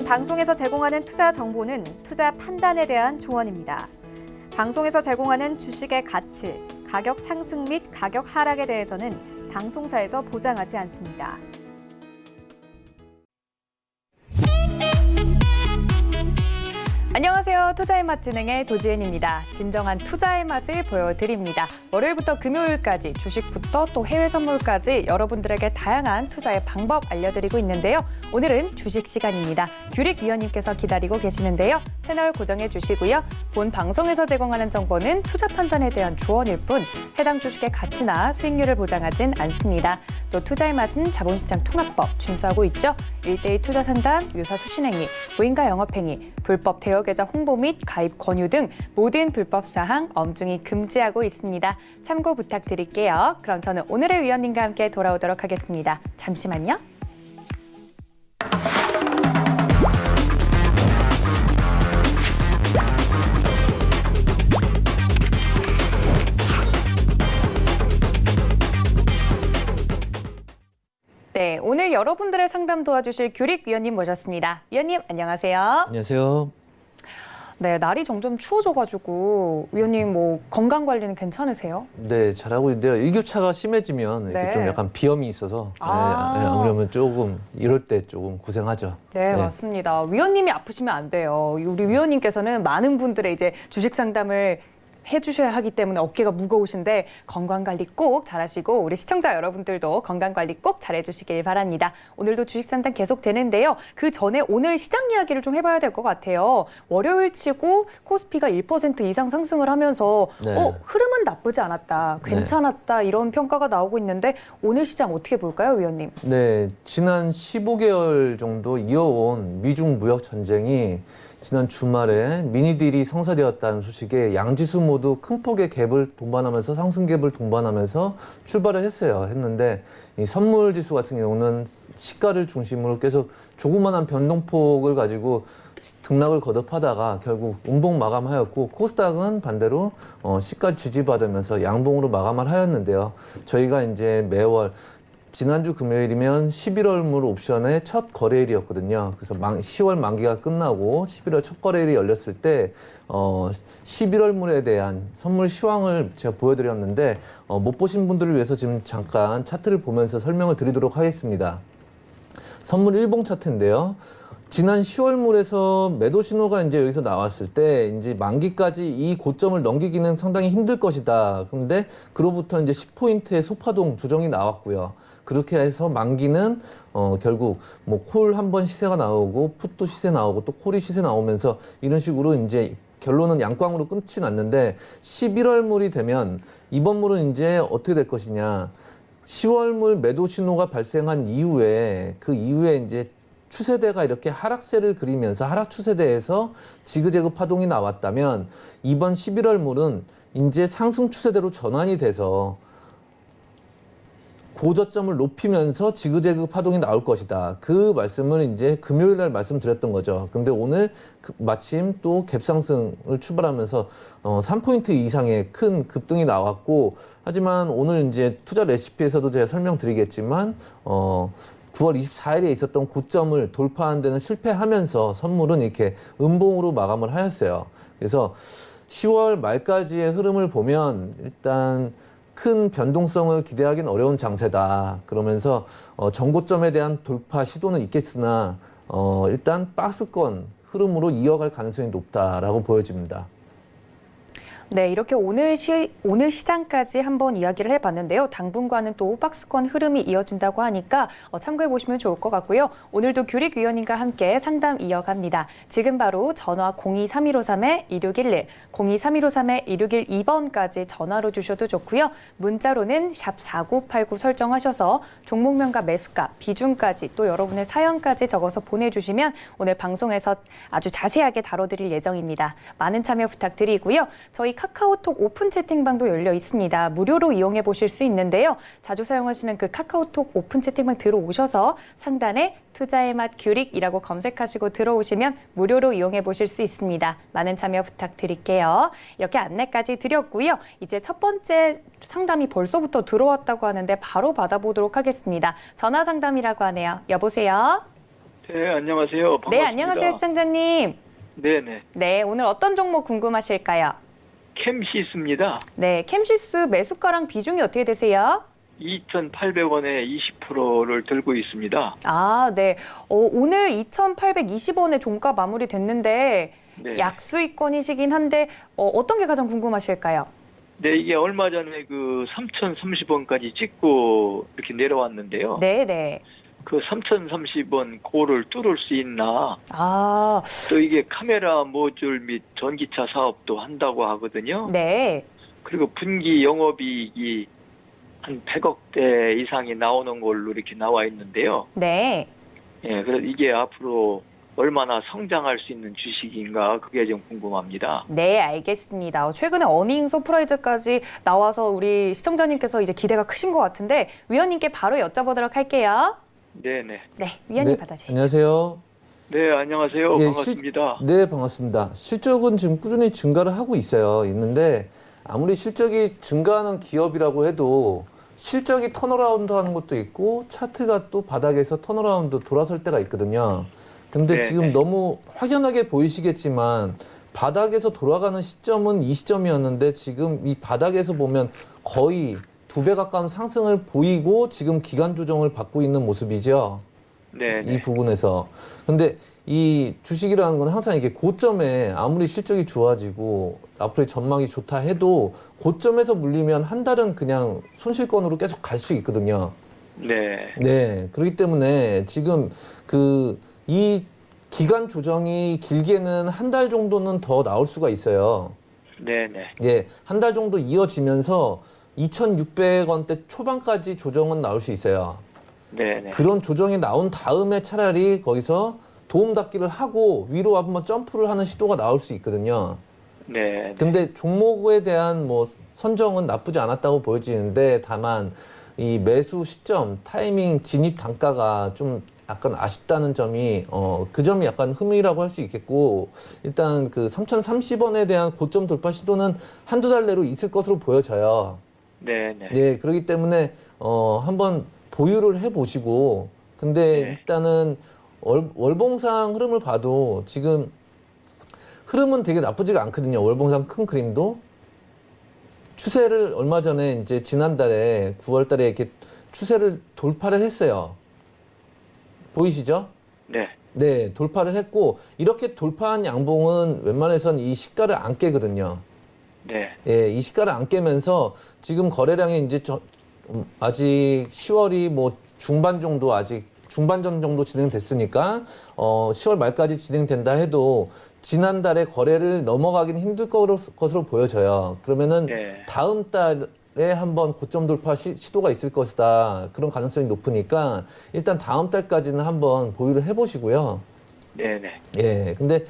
방송에서 제공하는 투자 정보는 투자 판단에 대한 조언입니다. 방송에서 제공하는 주식의 가치, 가격 상승 및 가격 하락에 대해서는 방송사에서 보장하지 않습니다. 안녕하세요. 투자의 맛 진행의 도지은입니다. 진정한 투자의 맛을 보여드립니다. 월요일부터 금요일까지 주식부터 또 해외 선물까지 여러분들에게 다양한 투자의 방법 알려드리고 있는데요. 오늘은 주식 시간입니다. 규릭 위원님께서 기다리고 계시는데요. 채널 고정해 주시고요. 본 방송에서 제공하는 정보는 투자 판단에 대한 조언일 뿐 해당 주식의 가치나 수익률을 보장하진 않습니다. 또 투자의 맛은 자본시장 통합법 준수하고 있죠. 1:1 투자 상담, 유사 수신행위, 무인가 영업행위, 불법 대여 계좌 홍보 및 가입 권유 등 모든 불법 사항 엄중히 금지하고 있습니다. 참고 부탁드릴게요. 그럼 저는 오늘의 위원님과 함께 돌아오도록 하겠습니다. 잠시만요. 네, 오늘 여러분들의 상담 도와주실 규릭 위원님 모셨습니다. 위원님 안녕하세요. 안녕하세요. 네, 날이 점점 추워져가지고 위원님 뭐 건강 관리는 괜찮으세요? 네, 잘하고 있는데요. 일교차가 심해지면 이렇게 네. 좀 약간 비염이 있어서 아. 네, 아무래도 조금 이럴 때 조금 고생하죠. 네, 맞습니다. 위원님이 아프시면 안 돼요. 우리 위원님께서는 많은 분들의 이제 주식 상담을 해주셔야 하기 때문에 어깨가 무거우신데 건강관리 꼭 잘하시고 우리 시청자 여러분들도 건강관리 꼭 잘해주시길 바랍니다. 오늘도 주식 상담 계속 되는데요. 그 전에 오늘 시장 이야기를 좀 해봐야 될 것 같아요. 월요일 치고 코스피가 1% 이상 상승을 하면서 네. 흐름은 나쁘지 않았다, 괜찮았다 이런 평가가 나오고 있는데 오늘 시장 어떻게 볼까요, 위원님? 네, 지난 15개월 정도 이어온 미중 무역 전쟁이 지난 주말에 미니딜이 성사되었다는 소식에 양지수 모두 큰 폭의 갭을 동반하면서 상승 갭을 동반하면서 출발을 했는데 이 선물 지수 같은 경우는 시가를 중심으로 계속 조그만한 변동폭을 가지고 등락을 거듭하다가 결국 음봉 마감하였고 코스닥은 반대로 시가 지지받으면서 양봉으로 마감을 하였는데요. 저희가 이제 매월 지난주 금요일이면 11월물 옵션의 첫 거래일이었거든요. 그래서 10월 만기가 끝나고 11월 첫 거래일이 열렸을 때 11월물에 대한 선물 시황을 제가 보여드렸는데 못 보신 분들을 위해서 지금 잠깐 차트를 보면서 설명을 드리도록 하겠습니다. 선물 일봉 차트인데요. 지난 10월물에서 매도 신호가 이제 여기서 나왔을 때 이제 만기까지 이 고점을 넘기기는 상당히 힘들 것이다. 그런데 그로부터 이제 10포인트의 소파동 조정이 나왔고요. 그렇게 해서 만기는 결국 뭐 콜 한 번 시세가 나오고 풋도 시세 나오고 또 콜이 시세 나오면서 이런 식으로 이제 결론은 양광으로 끝이 났는데 11월물이 되면 이번 물은 이제 어떻게 될 것이냐. 10월물 매도 신호가 발생한 이후에 그 이후에 이제 추세대가 이렇게 하락세를 그리면서 하락 추세대에서 지그재그 파동이 나왔다면 이번 11월물은 이제 상승 추세대로 전환이 돼서 고저점을 높이면서 지그재그 파동이 나올 것이다. 그 말씀을 이제 금요일 날 말씀드렸던 거죠. 근데 오늘 마침 또 갭상승을 출발하면서 3포인트 이상의 큰 급등이 나왔고 하지만 오늘 이제 투자 레시피에서도 제가 설명드리겠지만 9월 24일에 있었던 고점을 돌파하는 데는 실패하면서 선물은 이렇게 음봉으로 마감을 하였어요. 그래서 10월 말까지의 흐름을 보면 일단 큰 변동성을 기대하기는 어려운 장세다. 그러면서 전고점에 대한 돌파 시도는 있겠으나 일단 박스권 흐름으로 이어갈 가능성이 높다라고 보여집니다. 네, 이렇게 오늘 시장까지 한번 이야기를 해봤는데요. 당분간은 또 박스권 흐름이 이어진다고 하니까 참고해보시면 좋을 것 같고요. 오늘도 규릭 위원님과 함께 상담 이어갑니다. 지금 바로 전화 023153-2611, 023153-2612번까지 전화로 주셔도 좋고요. 문자로는 샵 4989 설정하셔서 종목명과 매수가, 비중까지 또 여러분의 사연까지 적어서 보내주시면 오늘 방송에서 아주 자세하게 다뤄드릴 예정입니다. 많은 참여 부탁드리고요. 저희 카카오톡 오픈 채팅방도 열려 있습니다. 무료로 이용해 보실 수 있는데요. 자주 사용하시는 그 카카오톡 오픈 채팅방 들어오셔서 상단에 투자의 맛 규릭이라고 검색하시고 들어오시면 무료로 이용해 보실 수 있습니다. 많은 참여 부탁드릴게요. 이렇게 안내까지 드렸고요. 이제 첫 번째 상담이 벌써부터 들어왔다고 하는데 바로 받아보도록 하겠습니다. 전화 상담이라고 하네요. 여보세요? 네, 안녕하세요. 반갑습니다. 네, 안녕하세요, 시청자님. 네네. 네, 오늘 어떤 종목 궁금하실까요? 캠시스입니다. 네, 캠시스 매수가랑 비중이 어떻게 되세요? 2,800원에 20%를 들고 있습니다. 아, 네. 오늘 2,820원에 종가 마무리 됐는데 네. 약수익권이시긴 한데 어떤 게 가장 궁금하실까요? 네, 이게 얼마 전에 그 3,030원까지 찍고 이렇게 내려왔는데요. 네, 네. 그 3,030원 고를 뚫을 수 있나? 아, 또 이게 카메라 모듈 및 전기차 사업도 한다고 하거든요. 네. 그리고 분기 영업이익이 한 100억대 이상이 나오는 걸로 이렇게 나와 있는데요. 네. 예, 그래서 이게 앞으로 얼마나 성장할 수 있는 주식인가 그게 좀 궁금합니다. 네, 알겠습니다. 최근에 어닝 서프라이즈까지 나와서 우리 시청자님께서 이제 기대가 크신 것 같은데 위원님께 바로 여쭤보도록 할게요. 네네. 네, 위원님 네, 받아주시죠. 안녕하세요. 네, 안녕하세요. 예, 반갑습니다. 네, 반갑습니다. 실적은 지금 꾸준히 증가를 하고 있는데 아무리 실적이 증가하는 기업이라고 해도 실적이 턴어라운드 하는 것도 있고 차트가 또 바닥에서 턴어라운드 돌아설 때가 있거든요. 근데 네, 지금 네. 너무 확연하게 보이시겠지만 바닥에서 돌아가는 시점은 이 시점이었는데 지금 이 바닥에서 보면 거의 2배 가까운 상승을 보이고 지금 기간 조정을 받고 있는 모습이죠. 네, 이 네. 부분에서. 근데 이 주식이라는 건 항상 이게 고점에 아무리 실적이 좋아지고 앞으로의 전망이 좋다 해도 고점에서 물리면 한 달은 그냥 손실권으로 계속 갈 수 있거든요. 네. 네. 그렇기 때문에 지금 이 기간 조정이 길게는 한 달 정도는 더 나올 수가 있어요. 네, 네. 예. 한 달 정도 이어지면서 2,600원대 초반까지 조정은 나올 수 있어요. 네, 네. 그런 조정이 나온 다음에 차라리 거기서 도움닫기를 하고 위로 한번 점프를 하는 시도가 나올 수 있거든요. 네. 근데 종목에 대한 뭐 선정은 나쁘지 않았다고 보여지는데 다만 이 매수 시점, 타이밍, 진입 단가가 좀 약간 아쉽다는 점이 그 점이 약간 흠이라고 할 수 있겠고 일단 그 3,030원에 대한 고점 돌파 시도는 한두 달 내로 있을 것으로 보여져요. 네, 네. 네, 그렇기 때문에 한번 보유를 해보시고 근데 네. 일단은 월봉상 흐름을 봐도 지금 흐름은 되게 나쁘지가 않거든요. 월봉상 큰 그림도 추세를 얼마 전에 이제 지난달에 9월달에 이렇게 추세를 돌파를 했어요. 보이시죠? 네. 네, 돌파를 했고 이렇게 돌파한 양봉은 웬만해선 이 시가를 안 깨거든요. 네. 예, 이 시가를 안 깨면서 지금 거래량이 이제 아직 10월이 뭐 중반 정도 아직 중반전 정도 진행됐으니까 10월 말까지 진행된다 해도 지난달에 거래를 넘어가기는 힘들 것으로 보여져요. 그러면은 네. 다음 달에 한번 고점 돌파 시도가 있을 것이다. 그런 가능성이 높으니까 일단 다음 달까지는 한번 보유를 해보시고요. 네, 네. 예, 근데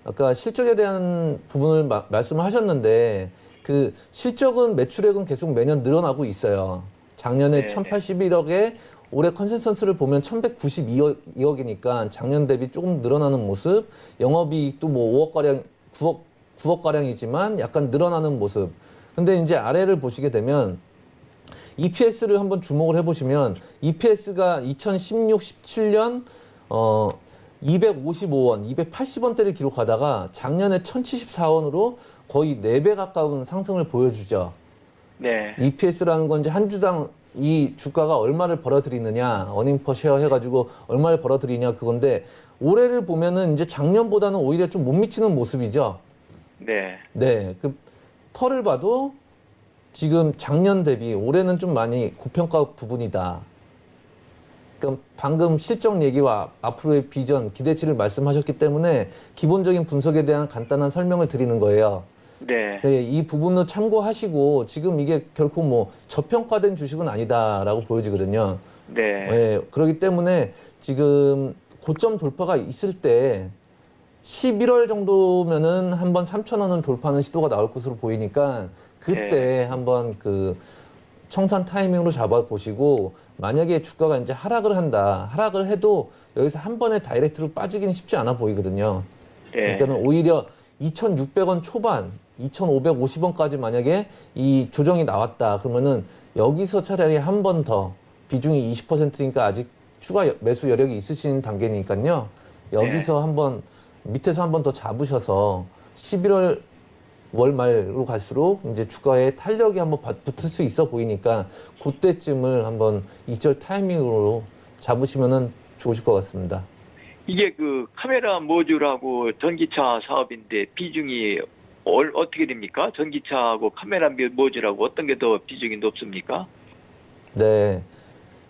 아까 실적에 대한 부분을 말씀하셨는데 그 실적은 매출액은 계속 매년 늘어나고 있어요. 작년에 네, 1,081억에 올해 컨센서스를 보면 1,192억이니까 작년 대비 조금 늘어나는 모습, 영업이익도 뭐 5억가량, 9억가량이지만 약간 늘어나는 모습. 근데 이제 아래를 보시게 되면 EPS를 한번 주목을 해보시면 EPS가 2016, 17년 255원, 280원대를 기록하다가 작년에 1,074원으로 거의 4배 가까운 상승을 보여주죠. 네. EPS라는 건 이제 한 주당 이 주가가 얼마를 벌어들이느냐, 어닝 퍼 쉐어 해가지고 얼마를 벌어들이냐 그건데 올해를 보면은 이제 작년보다는 오히려 좀 못 미치는 모습이죠. 네. 네, 그 펄을 봐도 지금 작년 대비 올해는 좀 많이 고평가 부분이다. 그러니까 방금 실적 얘기와 앞으로의 비전, 기대치를 말씀하셨기 때문에 기본적인 분석에 대한 간단한 설명을 드리는 거예요. 네. 네, 이 부분을 참고하시고 지금 이게 결코 뭐 저평가된 주식은 아니다라고 보여지거든요. 네. 네, 그렇기 때문에 지금 고점 돌파가 있을 때 11월 정도면은 한번 3,000원을 돌파하는 시도가 나올 것으로 보이니까 그때 한번 그 청산 타이밍으로 잡아보시고 만약에 주가가 이제 하락을 한다. 하락을 해도 여기서 한 번에 다이렉트로 빠지기는 쉽지 않아 보이거든요. 네. 그러니까는 오히려 2,600원 초반, 2,550원까지 만약에 이 조정이 나왔다. 그러면은 여기서 차라리 한 번 더 비중이 20%니까 아직 추가 매수 여력이 있으신 단계니까요. 여기서 한번 밑에서 한번 더 잡으셔서 11월 월 말로 갈수록 이제 주가에 탄력이 한번 붙을 수 있어 보이니까 그때쯤을 한번 이절 타이밍으로 잡으시면은 좋으실 것 같습니다. 이게 그 카메라 모듈하고 전기차 사업인데 비중이 어떻게 됩니까? 전기차하고 카메라 모듈하고 어떤 게 더 비중이 높습니까? 네.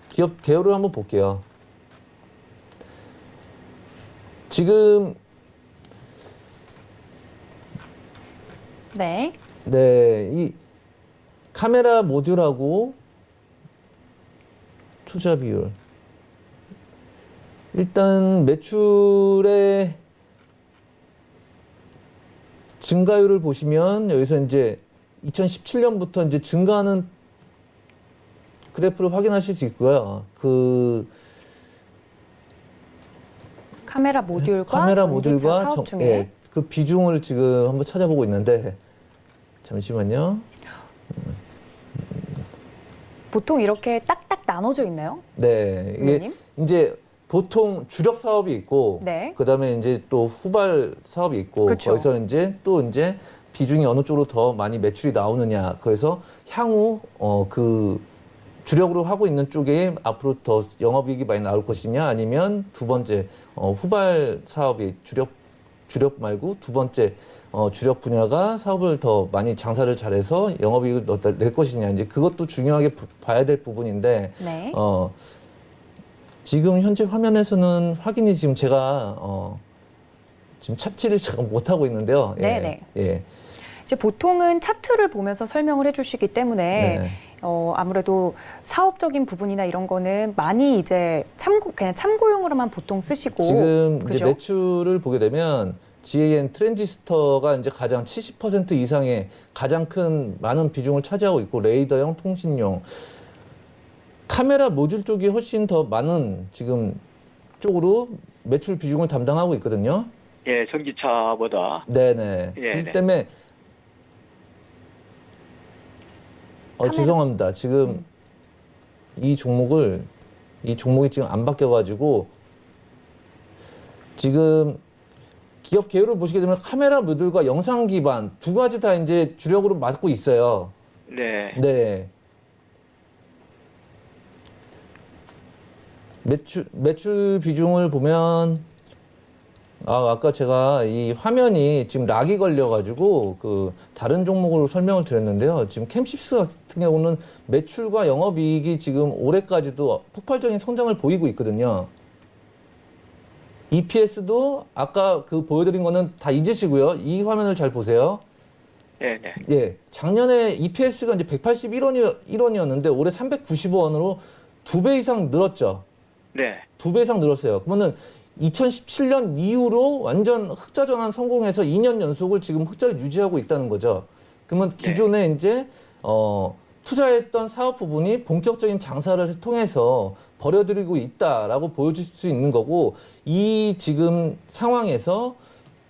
기업 개요를 한번 볼게요. 지금 네. 네, 이 카메라 모듈하고 투자 비율. 일단 매출의 증가율을 보시면 여기서 이제 2017년부터 이제 증가하는 그래프를 확인하실 수 있고요. 그 카메라 모듈과 카메라 전기차 모듈과 사업 중에 예, 그 비중을 지금 한번 찾아보고 있는데 잠시만요. 보통 이렇게 딱딱 나눠져 있나요? 네, 이게 의원님? 이제 보통 주력 사업이 있고, 네. 그다음에 이제 또 후발 사업이 있고, 그쵸. 거기서 이제 비중이 어느 쪽으로 더 많이 매출이 나오느냐, 그래서 향후 그 주력으로 하고 있는 쪽에 앞으로 더 영업이익이 많이 나올 것이냐, 아니면 두 번째 후발 사업이 주력 말고 두 번째 주력 분야가 사업을 더 많이 장사를 잘해서 영업이익을 낼 것이냐, 이제 그것도 중요하게 봐야 될 부분인데. 네. 지금 현재 화면에서는 확인이 지금 제가 지금 차트를 제가 못 하고 있는데요. 예, 네네. 예. 이제 보통은 차트를 보면서 설명을 해주시기 때문에 네. 아무래도 사업적인 부분이나 이런 거는 많이 이제 그냥 참고용으로만 보통 쓰시고 지금 이제 그죠? 매출을 보게 되면 GAN 트랜지스터가 이제 가장 70% 이상의 가장 큰 많은 비중을 차지하고 있고, 레이더용, 통신용, 카메라 모듈 쪽이 훨씬 더 많은 지금 쪽으로 매출 비중을 담당하고 있거든요. 예, 전기차보다. 네네. 예, 그렇기 네. 때문에 카메라- 죄송합니다. 지금 이 종목이 지금 안 바뀌어가지고 지금 기업 개요를 보시게 되면 카메라 모듈과 영상 기반 두 가지 다 이제 주력으로 맡고 있어요. 네. 네. 매출 비중을 보면 아까 제가 이 화면이 지금 락이 걸려가지고 그 다른 종목으로 설명을 드렸는데요. 지금 캠식스 같은 경우는 매출과 영업이익이 지금 올해까지도 폭발적인 성장을 보이고 있거든요. EPS도 아까 그 보여드린 거는 다 잊으시고요. 이 화면을 잘 보세요. 네, 네. 예, 작년에 EPS가 이제 181원이었는데 올해 395원으로 2배 이상 늘었죠. 네. 2배 이상 늘었어요. 그러면은 2017년 이후로 완전 흑자 전환 성공해서 2년 연속을 지금 흑자를 유지하고 있다는 거죠. 그러면 기존에 이제 투자했던 사업 부분이 본격적인 장사를 통해서 벌어들이고 있다라고 보여줄 수 있는 거고, 이 지금 상황에서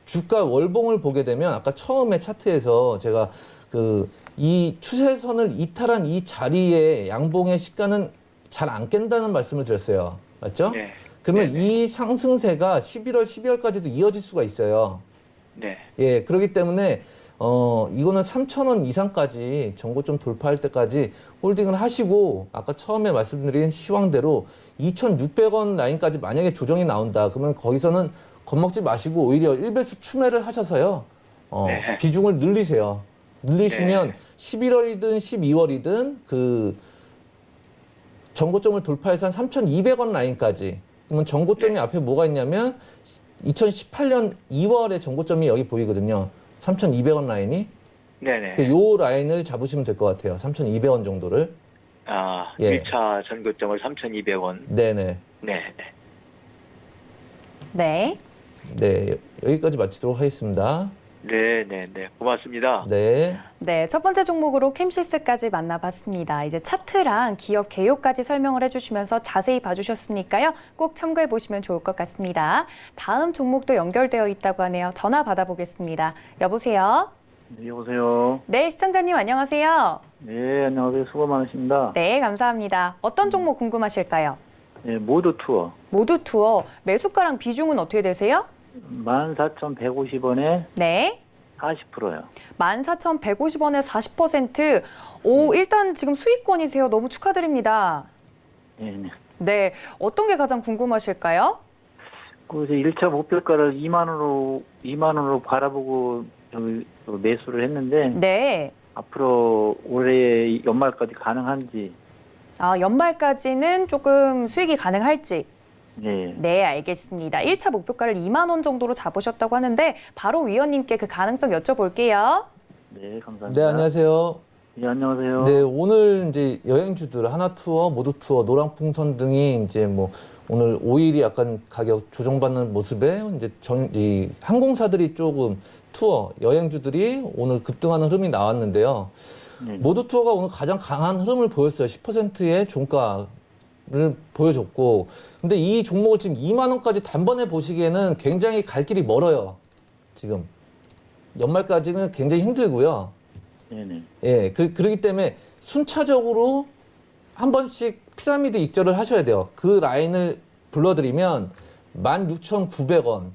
주가 월봉을 보게 되면 아까 처음에 차트에서 제가 이 추세선을 이탈한 이 자리에 양봉의 시가는 잘 안 깬다는 말씀을 드렸어요. 맞죠? 네. 그러면 네, 이 상승세가 11월, 12월까지도 이어질 수가 있어요. 네. 예, 그렇기 때문에 이거는 3,000원 이상까지 전고점 돌파할 때까지 홀딩을 하시고, 아까 처음에 말씀드린 시황대로 2,600원 라인까지 만약에 조정이 나온다, 그러면 거기서는 겁먹지 마시고 오히려 1배수 추매를 하셔서요. 네. 비중을 늘리세요. 늘리시면 네. 11월이든 12월이든 그 전고점을 돌파해서 한 3,200원 라인까지. 그러면 전고점이 앞에 뭐가 있냐면 2018년 2월에 전고점이 여기 보이거든요. 3,200원 라인이. 네네. 요 라인을 잡으시면 될 것 같아요. 3,200원 정도를. 아, 예. 1차 전고점을 3,200원. 네네. 네, 네. 네. 네, 여기까지 마치도록 하겠습니다. 네, 네, 네. 고맙습니다. 네. 네, 첫 번째 종목으로 캠시스까지 만나봤습니다. 이제 차트랑 기업 개요까지 설명을 해주시면서 자세히 봐주셨으니까요. 꼭 참고해 보시면 좋을 것 같습니다. 다음 종목도 연결되어 있다고 하네요. 전화 받아보겠습니다. 여보세요? 네, 여보세요. 네, 시청자님 안녕하세요. 네, 안녕하세요. 수고 많으십니다. 네, 감사합니다. 어떤 종목 궁금하실까요? 네, 모두 투어. 모두 투어. 매수가랑 비중은 어떻게 되세요? 14,150원에 네. 40%요. 14,150원에 40%. 오, 일단 지금 수익권이세요. 너무 축하드립니다. 네, 네. 네. 어떤 게 가장 궁금하실까요? 그래서 1차 목표가를 2만 원으로 바라보고 매수를 했는데 네. 앞으로 올해 연말까지 가능한지. 아, 연말까지는 조금 수익이 가능할지. 네. 네, 알겠습니다. 1차 목표가를 2만 원 정도로 잡으셨다고 하는데 바로 위원님께 그 가능성 여쭤볼게요. 네, 감사합니다. 네, 안녕하세요. 네, 안녕하세요. 네, 오늘 이제 여행주들 하나 투어, 모두 투어, 노랑풍선 등이 이제 뭐 오늘 5일이 약간 가격 조정받는 모습에 이제 이 항공사들이 조금 투어, 여행주들이 오늘 급등하는 흐름이 나왔는데요. 네. 모두 투어가 오늘 가장 강한 흐름을 보였어요. 10%의 종가를 보여줬고. 근데 이 종목을 지금 2만 원까지 단번에 보시기에는 굉장히 갈 길이 멀어요. 지금. 연말까지는 굉장히 힘들고요. 네네. 예, 그렇기 때문에 순차적으로 한 번씩 피라미드 익절을 하셔야 돼요. 그 라인을 불러드리면 16,900원,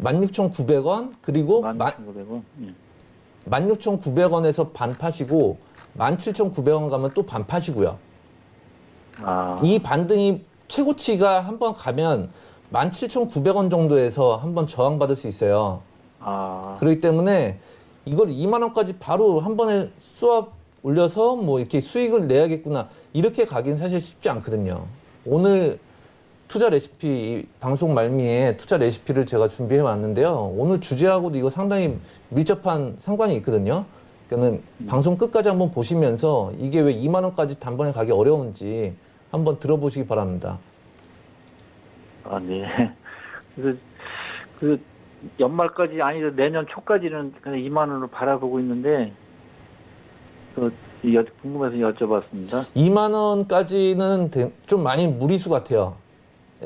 16,900원, 그리고 16,900원. 네. 16,900원에서 반 파시고 17,900원 가면 또 반 파시고요. 아, 이 반등이 최고치가 한번 가면 17,900원 정도에서 한번 저항받을 수 있어요. 아, 그렇기 때문에 이걸 2만 원까지 바로 한 번에 쏘아 올려서 뭐 이렇게 수익을 내야겠구나 이렇게 가긴 사실 쉽지 않거든요. 오늘 투자 레시피 이 방송 말미에 투자 레시피를 제가 준비해 왔는데요. 오늘 주제하고도 이거 상당히 밀접한 상관이 있거든요. 그러니까는 방송 끝까지 한번 보시면서 이게 왜 2만 원까지 단번에 가기 어려운지 한번 들어보시기 바랍니다. 아, 네. 그래서 그 연말까지 아니죠 내년 초까지는 그냥 2만 원으로 바라보고 있는데 궁금해서 여쭤봤습니다. 2만 원까지는 좀 많이 무리수 같아요.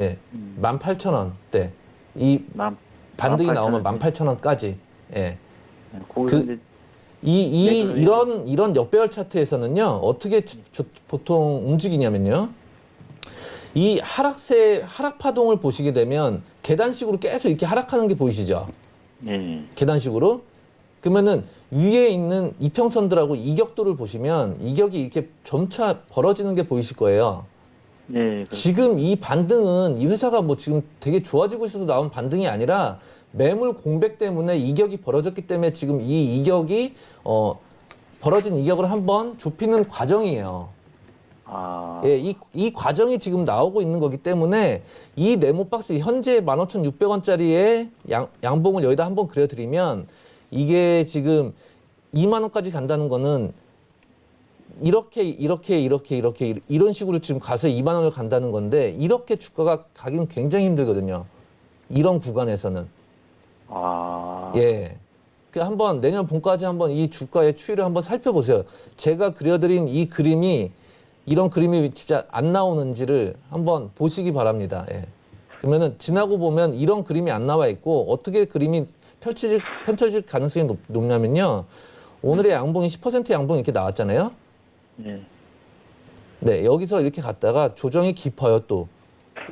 예. 18,000원대. 이 반등이 나오면 18,000원까지. 예. 거기서 그- 이제 이런 역배열 차트에서는요, 어떻게 보통 움직이냐면요. 이 하락 파동을 보시게 되면 계단식으로 계속 이렇게 하락하는 게 보이시죠? 네. 계단식으로. 그러면은 위에 있는 이평선들하고 이격도를 보시면 이격이 이렇게 점차 벌어지는 게 보이실 거예요. 네. 그렇죠. 지금 이 반등은 이 회사가 뭐 지금 되게 좋아지고 있어서 나온 반등이 아니라 매물 공백 때문에 이격이 벌어졌기 때문에 지금 이 이격이 벌어진 이격을 한번 좁히는 과정이에요. 아, 예, 이 과정이 지금 나오고 있는 거기 때문에 이 네모박스 현재 15,600원짜리의 양봉을 여기다 한번 그려드리면 이게 지금 2만 원까지 간다는 거는 이런 식으로 지금 가서 2만 원을 간다는 건데 이렇게 주가가 가기는 굉장히 힘들거든요. 이런 구간에서는. 아, 예. 그 한번 내년 봄까지 한번 이 주가의 추이를 한번 살펴보세요. 제가 그려드린 이 그림이 이런 그림이 진짜 안 나오는지를 한번 보시기 바랍니다. 예. 그러면은 지나고 보면 이런 그림이 안 나와 있고 어떻게 그림이 펼쳐질 가능성이 높냐면요. 오늘의 양봉이 10% 양봉이 이렇게 나왔잖아요. 네. 네, 여기서 이렇게 갔다가 조정이 깊어요, 또.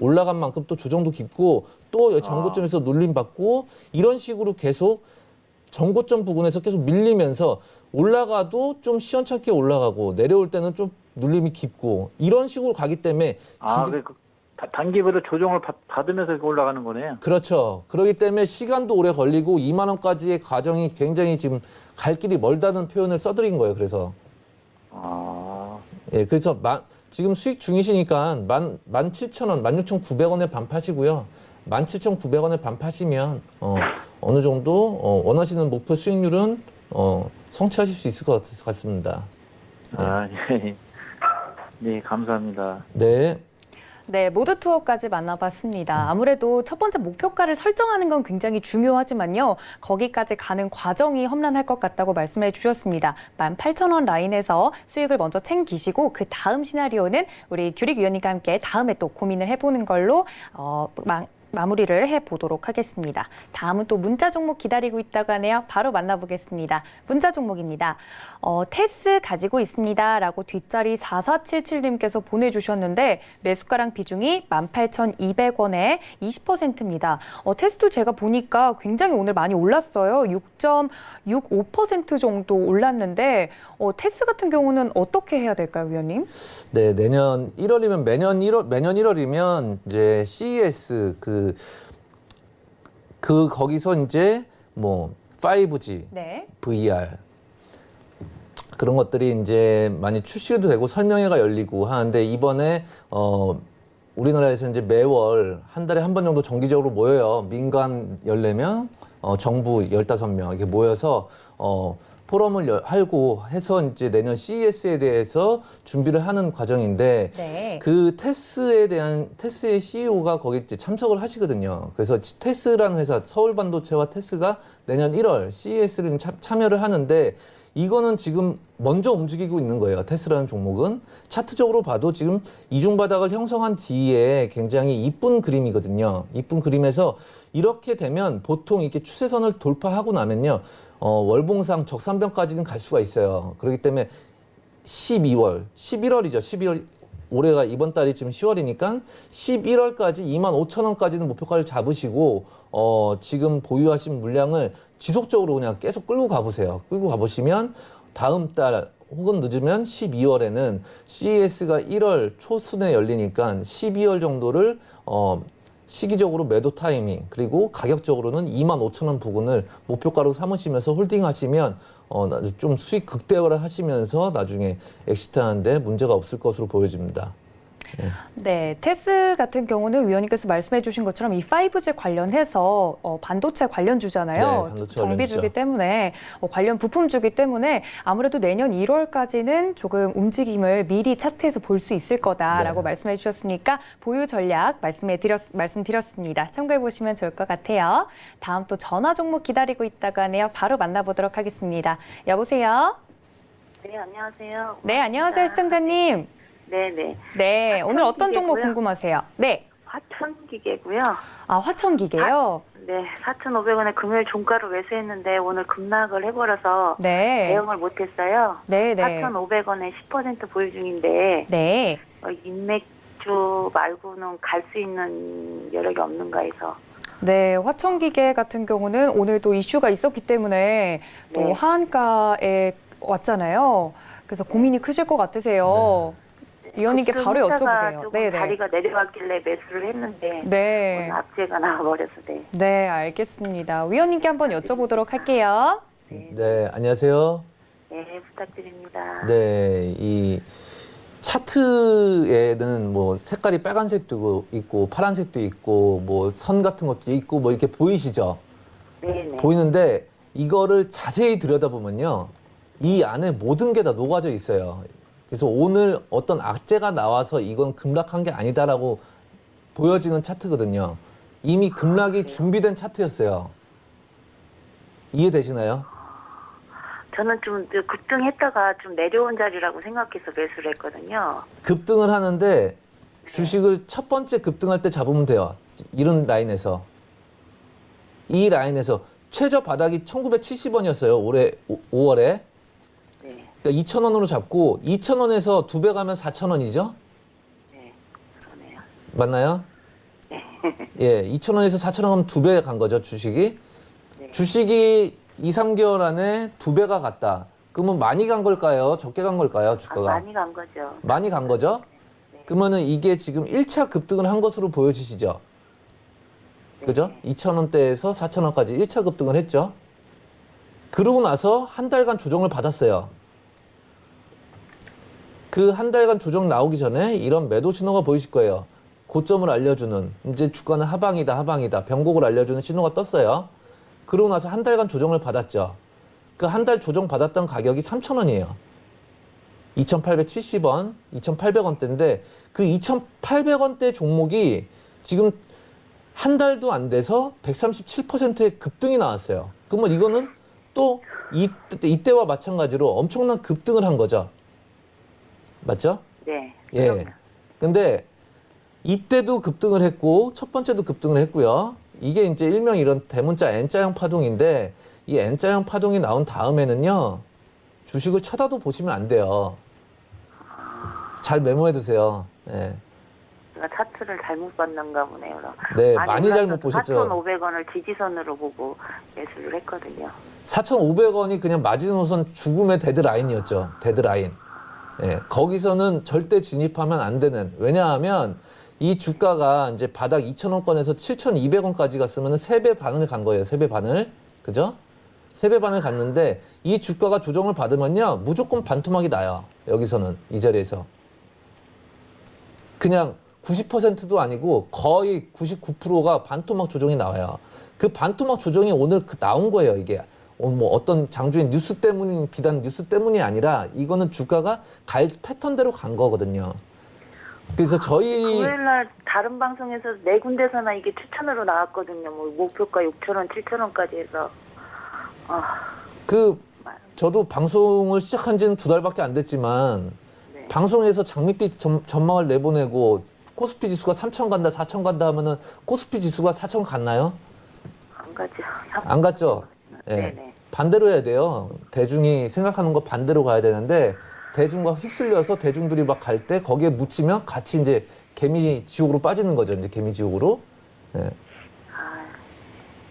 올라간 만큼 또 조정도 깊고, 또 전고점에서 눌림받고, 이런 식으로 계속 전고점 부근에서 계속 밀리면서 올라가도 좀 시원찮게 올라가고, 내려올 때는 좀 눌림이 깊고, 이런 식으로 가기 때문에. 단기별로 조정을 받으면서 이렇게 올라가는 거네요. 그렇죠. 그렇기 때문에 시간도 오래 걸리고, 2만 원까지의 과정이 굉장히 지금 갈 길이 멀다는 표현을 써드린 거예요, 그래서. 아, 예, 그래서 지금 수익 중이시니까 17,000원, 16,900원에 반 파시고요. 17,900원에 반 파시면 어느 정도 원하시는 목표 수익률은 성취하실 수 있을 것 같습니다. 아, 네. 네, 감사합니다. 네. 네, 모두 투어까지 만나봤습니다. 아무래도 첫 번째 목표가를 설정하는 건 굉장히 중요하지만요. 거기까지 가는 과정이 험난할 것 같다고 말씀해 주셨습니다. 18,000원 라인에서 수익을 먼저 챙기시고 그 다음 시나리오는 우리 규릭 위원님과 함께 다음에 또 고민을 해보는 걸로 마무리를 해보도록 하겠습니다. 다음은 또 문자 종목 기다리고 있다고 하네요. 바로 만나보겠습니다. 문자 종목입니다. 테스 가지고 있습니다. 라고 뒷자리 4477님께서 보내주셨는데 매수가랑 비중이 18,200원에 20%입니다. 테스도 제가 보니까 굉장히 오늘 많이 올랐어요. 6.65% 정도 올랐는데 테스 같은 경우는 어떻게 해야 될까요, 위원님? 네, 내년 1월이면 매년 1월이면 이제 CES 거기서 이제 뭐 5G, 네. VR 그런 것들이 이제 많이 출시도 되고 설명회가 열리고 하는데 이번에 우리나라에서 이제 매월 한 달에 한 번 정도 정기적으로 모여요. 민간 14명, 정부 15명 이렇게 모여서 포럼을 하고 해서 이제 내년 CES에 대해서 준비를 하는 과정인데 네. 그 테스의 CEO가 거기 이제 참석을 하시거든요. 그래서 테스라는 회사, 서울반도체와 테스가 내년 1월 CES를 참여를 하는데 이거는 지금 먼저 움직이고 있는 거예요. 테스라는 종목은. 차트적으로 봐도 지금 이중바닥을 형성한 뒤에 굉장히 이쁜 그림이거든요. 이쁜 그림에서 이렇게 되면 보통 이렇게 추세선을 돌파하고 나면요. 월봉상 적산병까지는 갈 수가 있어요. 그렇기 때문에 11월이죠. 12월, 올해가 이번 달이 지금 10월이니까 11월까지 25,000원까지는 목표가를 잡으시고 지금 보유하신 물량을 지속적으로 그냥 계속 끌고 가보세요. 끌고 가보시면 다음 달 혹은 늦으면 12월에는 CES가 1월 초순에 열리니까 12월 정도를 시기적으로 매도 타이밍 그리고 가격적으로는 25,000원 부근을 목표가로 삼으시면서 홀딩하시면 좀 수익 극대화를 하시면서 나중에 엑시트하는데 문제가 없을 것으로 보여집니다. 네, 테스 같은 경우는 위원님께서 말씀해 주신 것처럼 이 5G 관련해서 반도체 관련주잖아요. 네, 반도체 정비주기 관련주죠. 때문에 관련 부품주기 때문에 아무래도 내년 1월까지는 조금 움직임을 미리 차트에서 볼 수 있을 거다라고 네. 말씀해 주셨으니까 보유 전략 말씀드렸습니다. 참고해 보시면 좋을 것 같아요. 다음 또 전화 종목 기다리고 있다고 하네요. 바로 만나보도록 하겠습니다. 여보세요? 네, 안녕하세요. 네, 안녕하세요, 시청자님. 네네. 네, 오늘 어떤 종목 화천기계고요. 궁금하세요? 네. 화천기계고요. 아, 화천기계요? 네, 4,500원에 금요일 종가로 매수했는데 오늘 급락을 해버려서 네. 대응을 못했어요. 네, 네. 4,500원에 10% 보유 중인데 네. 인맥주 말고는 갈 수 있는 여력이 없는가 해서. 네, 화천기계 같은 경우는 오늘도 이슈가 있었기 때문에 또 네. 하한가에 왔잖아요. 그래서 고민이 크실 것 같으세요. 위원님께 바로 여쭤보게요. 조금 네, 네. 다리가 내려왔길래 매수를 했는데 네. 오늘 악재가 나와버려서 네. 네, 알겠습니다. 위원님께 한번 여쭤보도록 할게요. 네, 안녕하세요. 네, 부탁드립니다. 네, 이 차트에는 뭐 색깔이 빨간색도 있고 파란색도 있고 뭐 선 같은 것도 있고 뭐 이렇게 보이시죠? 네네. 보이는데 이거를 자세히 들여다보면요. 이 안에 모든 게 다 녹아져 있어요. 그래서 오늘 어떤 악재가 나와서 이건 급락한 게 아니다라고 보여지는 차트거든요. 이미 급락이 준비된 차트였어요. 이해되시나요? 저는 좀 급등했다가 좀 내려온 자리라고 생각해서 매수를 했거든요. 급등을 하는데 주식을 첫 번째 급등할 때 잡으면 돼요. 이런 라인에서. 이 라인에서 최저 바닥이 1970원이었어요. 올해 5월에. 네, 그러니까 2,000원으로 잡고 2,000원에서 2배 가면 4,000원이죠? 네, 그러네요. 맞나요? 예, 2,000원에서 4,000원 하면 2배 간 거죠, 주식이. 네. 주식이 2, 3개월 안에 2배가 갔다. 그러면 많이 간 걸까요? 적게 간 걸까요, 주가가? 많이 간 거죠. 많이 간 거죠? 그러면은 이게 지금 1차 급등을 한 것으로 보여지시죠? 그죠? 2,000원대에서 4,000원까지 1차 급등을 했죠? 그러고 나서 한 달간 조정을 받았어요. 그 한 달간 조정 나오기 전에 이런 매도 신호가 보이실 거예요. 고점을 알려주는, 이제 주가는 하방이다. 변곡을 알려주는 신호가 떴어요. 그러고 나서 한 달간 조정을 받았죠. 그 한 달 조정 받았던 가격이 3,000원이에요. 2,870원, 2,800원대인데 그 2,800원대 종목이 지금 한 달도 안 돼서 137%의 급등이 나왔어요. 그러면 이거는 또 이때와 마찬가지로 엄청난 급등을 한 거죠. 맞죠? 네. 예. 근데 이때도 급등을 했고 첫 번째도 급등을 했고요. 이게 이제 일명 이런 대문자 N자형 파동인데 이 N자형 파동이 나온 다음에는요. 주식을 쳐다도 보시면 안 돼요. 잘 메모해 두세요. 네. 제가 차트를 잘못 봤는가 보네요. 그럼. 네, 많이 잘못 보셨죠. 4,500원을 지지선으로 보고 매수를 했거든요. 4,500원이 그냥 마지노선 죽음의 데드라인이었죠. 데드라인. 예, 거기서는 절대 진입하면 안 되는. 왜냐하면 이 주가가 이제 바닥 2,000원권에서 7,200원까지 갔으면 3배 반을 간 거예요. 3배 반을. 그죠? 3배 반을 갔는데 이 주가가 조정을 받으면요. 무조건 반토막이 나요. 여기서는. 이 자리에서. 그냥 90%도 아니고 거의 99%가 반토막 조정이 나와요. 그 반토막 조정이 오늘 나온 거예요, 이게. 뭐 어떤 장주의 뉴스 때문인, 비단 뉴스 때문이 아니라 이거는 주가가 갈 패턴대로 간 거거든요. 그래서 저희 금요일날 다른 방송에서 네 군데서나 이게 추천으로 나왔거든요. 뭐 목표가 6,000원, 7,000원까지 해서. 저도 방송을 시작한 지는 2달밖에 안 됐지만 네. 방송에서 장밋빛 전망을 내보내고 코스피 지수가 3,000 간다, 4,000 간다 하면은 코스피 지수가 4,000 갔나요? 안 가죠. 안 갔죠? 예. 네네. 반대로 해야 돼요. 대중이 생각하는 거 반대로 가야 되는데 대중과 휩쓸려서 대중들이 막 갈 때 거기에 묻히면 같이 이제 개미 지옥으로 빠지는 거죠. 이제 개미 지옥으로. 예.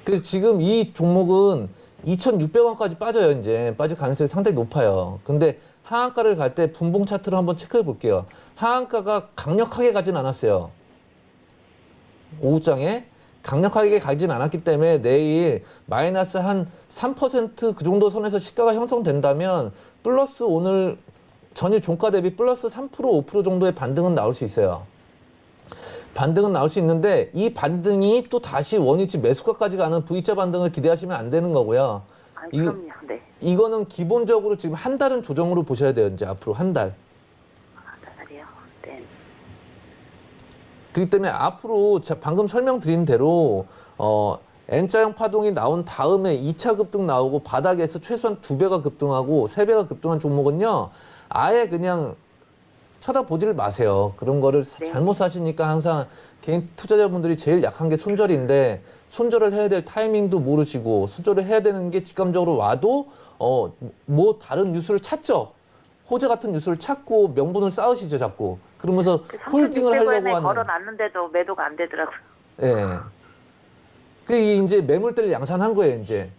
그래서 지금 이 종목은 2,600원까지 빠져요. 이제 빠질 가능성이 상당히 높아요. 근데 하한가를 갈 때 분봉 차트를 한번 체크해 볼게요. 하한가가 강력하게 가진 않았어요. 오후장에 강력하게 가진 않았기 때문에 내일 마이너스 한 3% 그 정도 선에서 시가가 형성된다면 플러스 오늘 전일 종가 대비 플러스 3% 5% 정도의 반등은 나올 수 있어요. 반등은 나올 수 있는데 이 반등이 또 다시 원위치 매수가까지 가는 V자 반등을 기대하시면 안 되는 거고요. 그럼요. 네. 이거는 기본적으로 지금 한 달은 조정으로 보셔야 돼요. 이제 앞으로 한 달. 달이요. 네. 그렇기 때문에 앞으로 방금 설명드린 대로 N자형 파동이 나온 다음에 2차 급등 나오고 바닥에서 최소한 2배가 급등하고 3배가 급등한 종목은요. 아예 그냥 쳐다보지를 마세요. 그런 거를 잘못 사시니까 항상 개인 투자자분들이 제일 약한 게 손절인데 손절을 해야 될 타이밍도 모르시고 손절을 해야 되는 게 직감적으로 와도 뭐 다른 뉴스를 찾죠. 호재 같은 뉴스를 찾고 명분을 쌓으시죠, 자꾸. 그러면서 홀딩을 하려고 하는. 걸어놨는데도 매도가 안 되더라고요. 예. 그 이제 매물대를 양산한 거예요, 이제.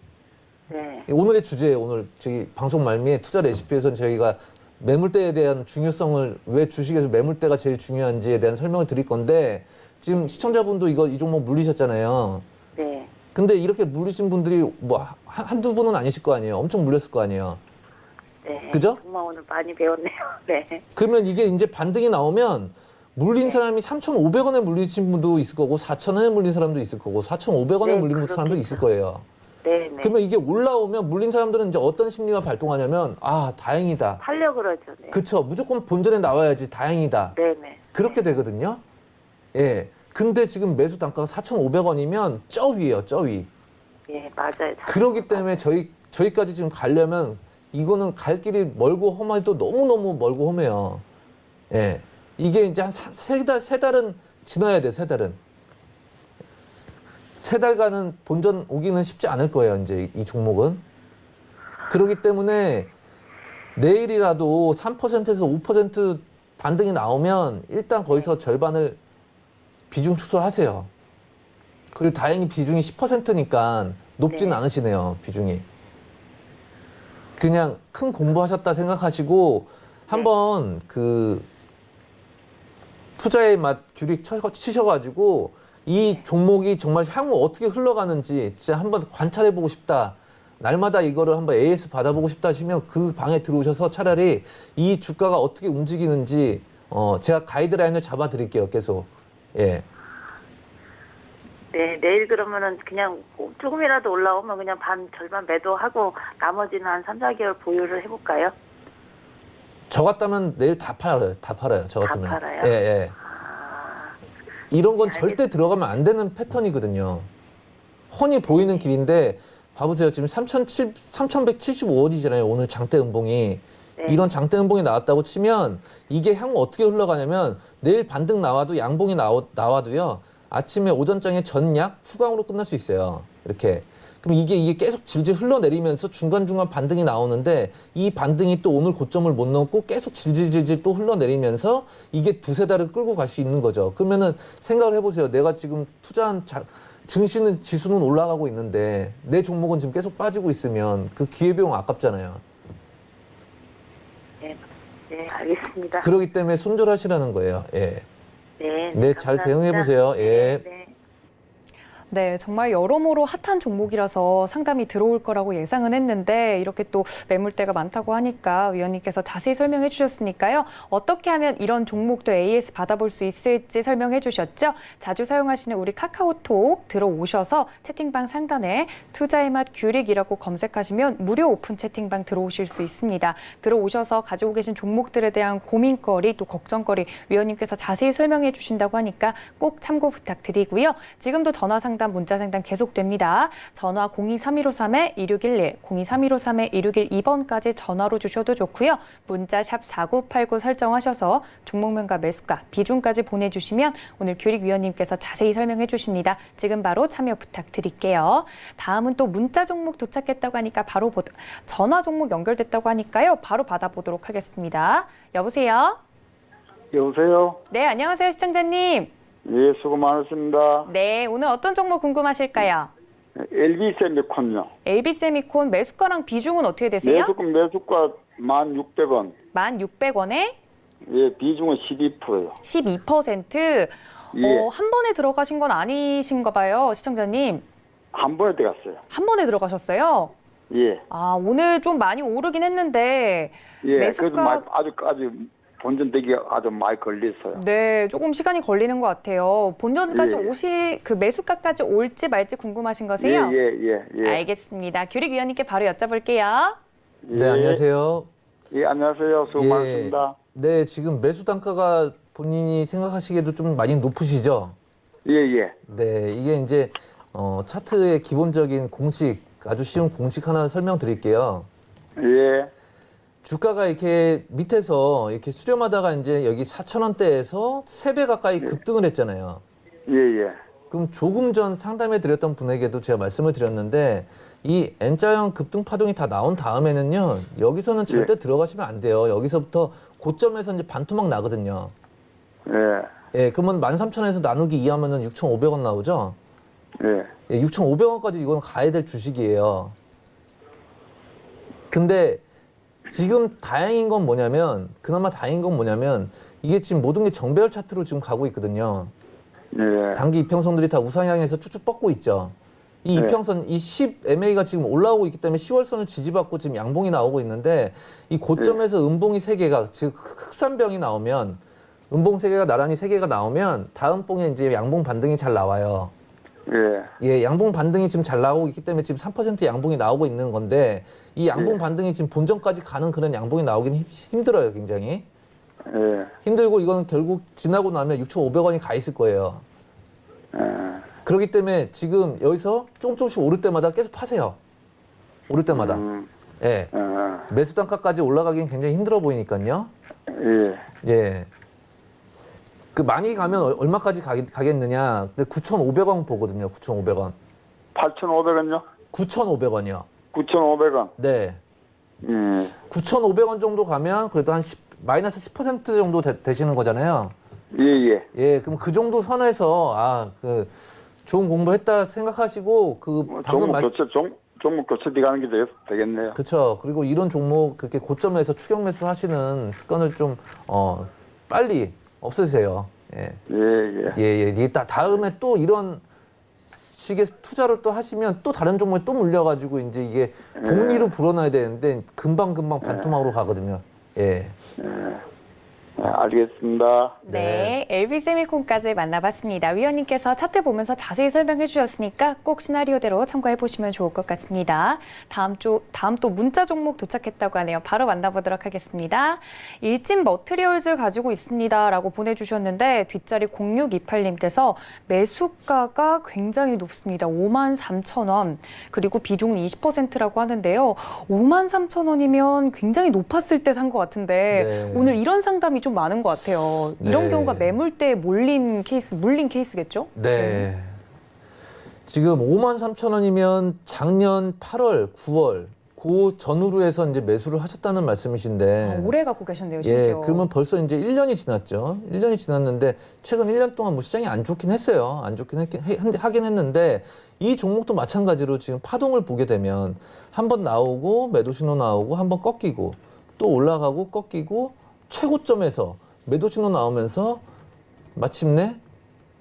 네. 오늘의 주제, 오늘 저기 방송 말미에 투자 레시피에서는 저희가 매물대에 대한 중요성을 왜 주식에서 매물대가 제일 중요한지에 대한 설명을 드릴 건데 지금 시청자분도 이 종목 물리셨잖아요. 네. 근데 이렇게 물리신 분들이 뭐 한두 분은 아니실 거 아니에요. 엄청 물렸을 거 아니에요. 네. 그죠? 정말 오늘 많이 배웠네요. 네. 그러면 이게 이제 반등이 나오면 물린 사람이 3,500원에 물리신 분도 있을 거고 4,000원에 물린 사람도 있을 거고 4,500원에 네, 물린 사람도 있을 거예요. 네. 네. 그러면 이게 올라오면 물린 사람들은 이제 어떤 심리가 발동하냐면 다행이다. 살려 그러죠. 네. 그쵸. 무조건 본전에 나와야지 다행이다. 네네. 그렇게 되거든요. 예. 근데 지금 매수 단가가 4,500원이면 저 위예요. 저 위. 예, 맞아요. 그렇기 때문에 저희까지 지금 가려면 이거는 갈 길이 멀고 험해도 너무너무 멀고 험해요. 예. 이게 이제 한 세 달은 지나야 돼, 3달은. 3달간은 본전 오기는 쉽지 않을 거예요, 이제 이 종목은. 그렇기 때문에 내일이라도 3%에서 5% 반등이 나오면 일단 거기서 절반을 비중 축소하세요. 그리고 다행히 비중이 10%니까 높진 네. 않으시네요, 비중이. 그냥 큰 공부하셨다 생각하시고 한번 그 투자의 맛 규칙 치셔가지고 이 종목이 정말 향후 어떻게 흘러가는지 진짜 한번 관찰해보고 싶다. 날마다 이거를 한번 AS 받아보고 싶다 하시면 그 방에 들어오셔서 차라리 이 주가가 어떻게 움직이는지 제가 가이드라인을 잡아드릴게요. 계속. 예. 네, 내일 그러면은 그냥 조금이라도 올라오면 그냥 절반 매도하고 나머지는 한 3, 4개월 보유를 해볼까요? 저 같다면 내일 다 팔아요. 다 팔아요. 저 같으면. 다 팔아요? 예, 예. 이런 건 절대 들어가면 안 되는 패턴이거든요. 훤히 보이는 길인데 봐보세요. 지금 3,175원이잖아요. 오늘 장대 음봉이. 네. 이런 장대 음봉이 나왔다고 치면 이게 향후 어떻게 흘러가냐면 내일 반등 나와도 양봉이 나와도요. 아침에 오전장에 전약 후강으로 끝날 수 있어요. 이렇게. 그럼 이게 계속 질질 흘러내리면서 중간중간 반등이 나오는데 이 반등이 또 오늘 고점을 못 넘고 계속 질질질질 또 흘러내리면서 이게 두세 달을 끌고 갈 수 있는 거죠. 그러면은 생각을 해보세요. 내가 지금 투자한 증시는 지수는 올라가고 있는데 내 종목은 지금 계속 빠지고 있으면 그 기회비용 아깝잖아요. 네, 알겠습니다. 그러기 때문에 손절하시라는 거예요. 예. 네, 네, 잘 감사합니다. 대응해 보세요. 예. 네. 네, 정말 여러모로 핫한 종목이라서 상담이 들어올 거라고 예상은 했는데 이렇게 또 매물대가 많다고 하니까 위원님께서 자세히 설명해 주셨으니까요. 어떻게 하면 이런 종목들 AS 받아볼 수 있을지 설명해 주셨죠. 자주 사용하시는 우리 카카오톡 들어오셔서 채팅방 상단에 투자의 맛 규릭이라고 검색하시면 무료 오픈 채팅방 들어오실 수 있습니다. 들어오셔서 가지고 계신 종목들에 대한 고민거리 또 걱정거리 위원님께서 자세히 설명해 주신다고 하니까 꼭 참고 부탁드리고요. 지금도 전화 상담 문자 상담 계속됩니다. 전화 023153-2611, 023153-2612번까지 전화로 주셔도 좋고요. 문자 샵 4989 설정하셔서 종목명과 매수가, 비중까지 보내주시면 오늘 규릭 위원님께서 자세히 설명해 주십니다. 지금 바로 참여 부탁드릴게요. 다음은 또 문자 종목 도착했다고 하니까 바로 전화 종목 연결됐다고 하니까요. 바로 받아보도록 하겠습니다. 여보세요? 여보세요? 네, 안녕하세요, 시청자님. 예, 수고 많으십니다. 네, 오늘 어떤 종목 궁금하실까요? LB세미콘요. LB세미콘 매수가랑 비중은 어떻게 되세요? 매수가 1,600원. 1,600원에 예, 비중은 12%요. 12%. 예. 한 번에 들어가신 건 아니신가 봐요, 시청자님. 한 번에 들어갔어요. 한 번에 들어가셨어요? 예. 아, 오늘 좀 많이 오르긴 했는데 예, 매수가 그래서 아직까지 본전되기 아주 많이 걸렸어요. 네, 조금 시간이 걸리는 것 같아요. 본전까지 그 매수가까지 올지 말지 궁금하신 거세요? 예. 알겠습니다. 규릭 위원님께 바로 여쭤볼게요. 네, 안녕하세요. 예, 안녕하세요. 수고 많으십니다. 네, 지금 매수 단가가 본인이 생각하시기에도 좀 많이 높으시죠? 예. 네, 이게 이제 차트의 기본적인 공식, 아주 쉬운 공식 하나 설명드릴게요. 예. 주가가 이렇게 밑에서 이렇게 수렴하다가 이제 여기 4,000원대에서 3배 가까이 급등을 했잖아요. 예. 그럼 조금 전 상담해 드렸던 분에게도 제가 말씀을 드렸는데 이 N자형 급등 파동이 다 나온 다음에는요. 여기서는 절대 들어가시면 안 돼요. 여기서부터 고점에서 이제 반토막 나거든요. 예, 그러면 13,000원에서 나누기 2 하면은 6,500원 나오죠? 예. 6,500원까지 이건 가야 될 주식이에요. 근데 지금 그나마 다행인 건 뭐냐면 이게 지금 모든 게 정배열 차트로 지금 가고 있거든요. 예. 단기 이평선들이 다 우상향해서 쭉쭉 뻗고 있죠. 이 이평선, 이 10MA가 지금 올라오고 있기 때문에 10월선을 지지받고 지금 양봉이 나오고 있는데 이 고점에서 음봉이 3개가, 즉 흑산병이 나오면 음봉 3개가 나란히 3개가 나오면 다음 봉에 이제 양봉 반등이 잘 나와요. 예, 양봉 반등이 지금 잘 나오고 있기 때문에 지금 3% 양봉이 나오고 있는 건데 이 양봉 반등이 지금 본전까지 가는 그런 양봉이 나오기는 힘들어요, 굉장히. 힘들고 이건 결국 지나고 나면 6,500원이 가 있을 거예요. 그렇기 때문에 지금 여기서 조금씩 오를 때마다 계속 파세요. 오를 때마다. 예. 매수 단가까지 올라가기는 굉장히 힘들어 보이니까요. 예. 그 많이 가면 얼마까지 가겠느냐. 근데 9,500원 보거든요. 9,500원. 8,500원요? 9,500원이요. 9,500원. 네. 9,500원 정도 가면 그래도 한 마이너스 10% 정도 되시는 거잖아요. 예. 예, 그럼 그 정도 선에서 좋은 공부했다 생각하시고 종목 교체 들어가는 게 되겠네요. 그렇죠. 그리고 이런 종목 그렇게 고점에서 추격 매수하시는 습관을 좀 빨리 없으세요. 예. 이게 다음에 또 이런 식의 투자를 또 하시면 또 다른 종목에 또 물려가지고 이제 이게 복리로 불어나야 되는데 금방 반토막으로 가거든요. 예. 알겠습니다. 네, LB세미콘까지 만나봤습니다. 위원님께서 차트 보면서 자세히 설명해 주셨으니까 꼭 시나리오대로 참고해 보시면 좋을 것 같습니다. 다음 또 문자 종목 도착했다고 하네요. 바로 만나보도록 하겠습니다. 일진 머트리얼즈 가지고 있습니다라고 보내주셨는데 뒷자리 0628님께서 매수가가 굉장히 높습니다. 53,000원. 그리고 비중은 20%라고 하는데요. 53,000원이면 굉장히 높았을 때 산 것 같은데 네. 오늘 이런 상담이 좀 많은 것 같아요. 이런 네. 경우가 매물대에 물린 케이스겠죠? 네. 지금 53,000원이면 작년 8월, 9월 그 전후로 해서 이제 매수를 하셨다는 말씀이신데. 오래 갖고 계셨네요, 예, 심지어. 그러면 벌써 이제 1년이 지났죠. 1년이 지났는데 최근 1년 동안 뭐 시장이 안 좋긴 했어요. 안 좋긴 하긴 했는데 이 종목도 마찬가지로 지금 파동을 보게 되면 한번 나오고 매도 신호 나오고 한번 꺾이고 또 올라가고 꺾이고 최고점에서 매도 신호 나오면서 마침내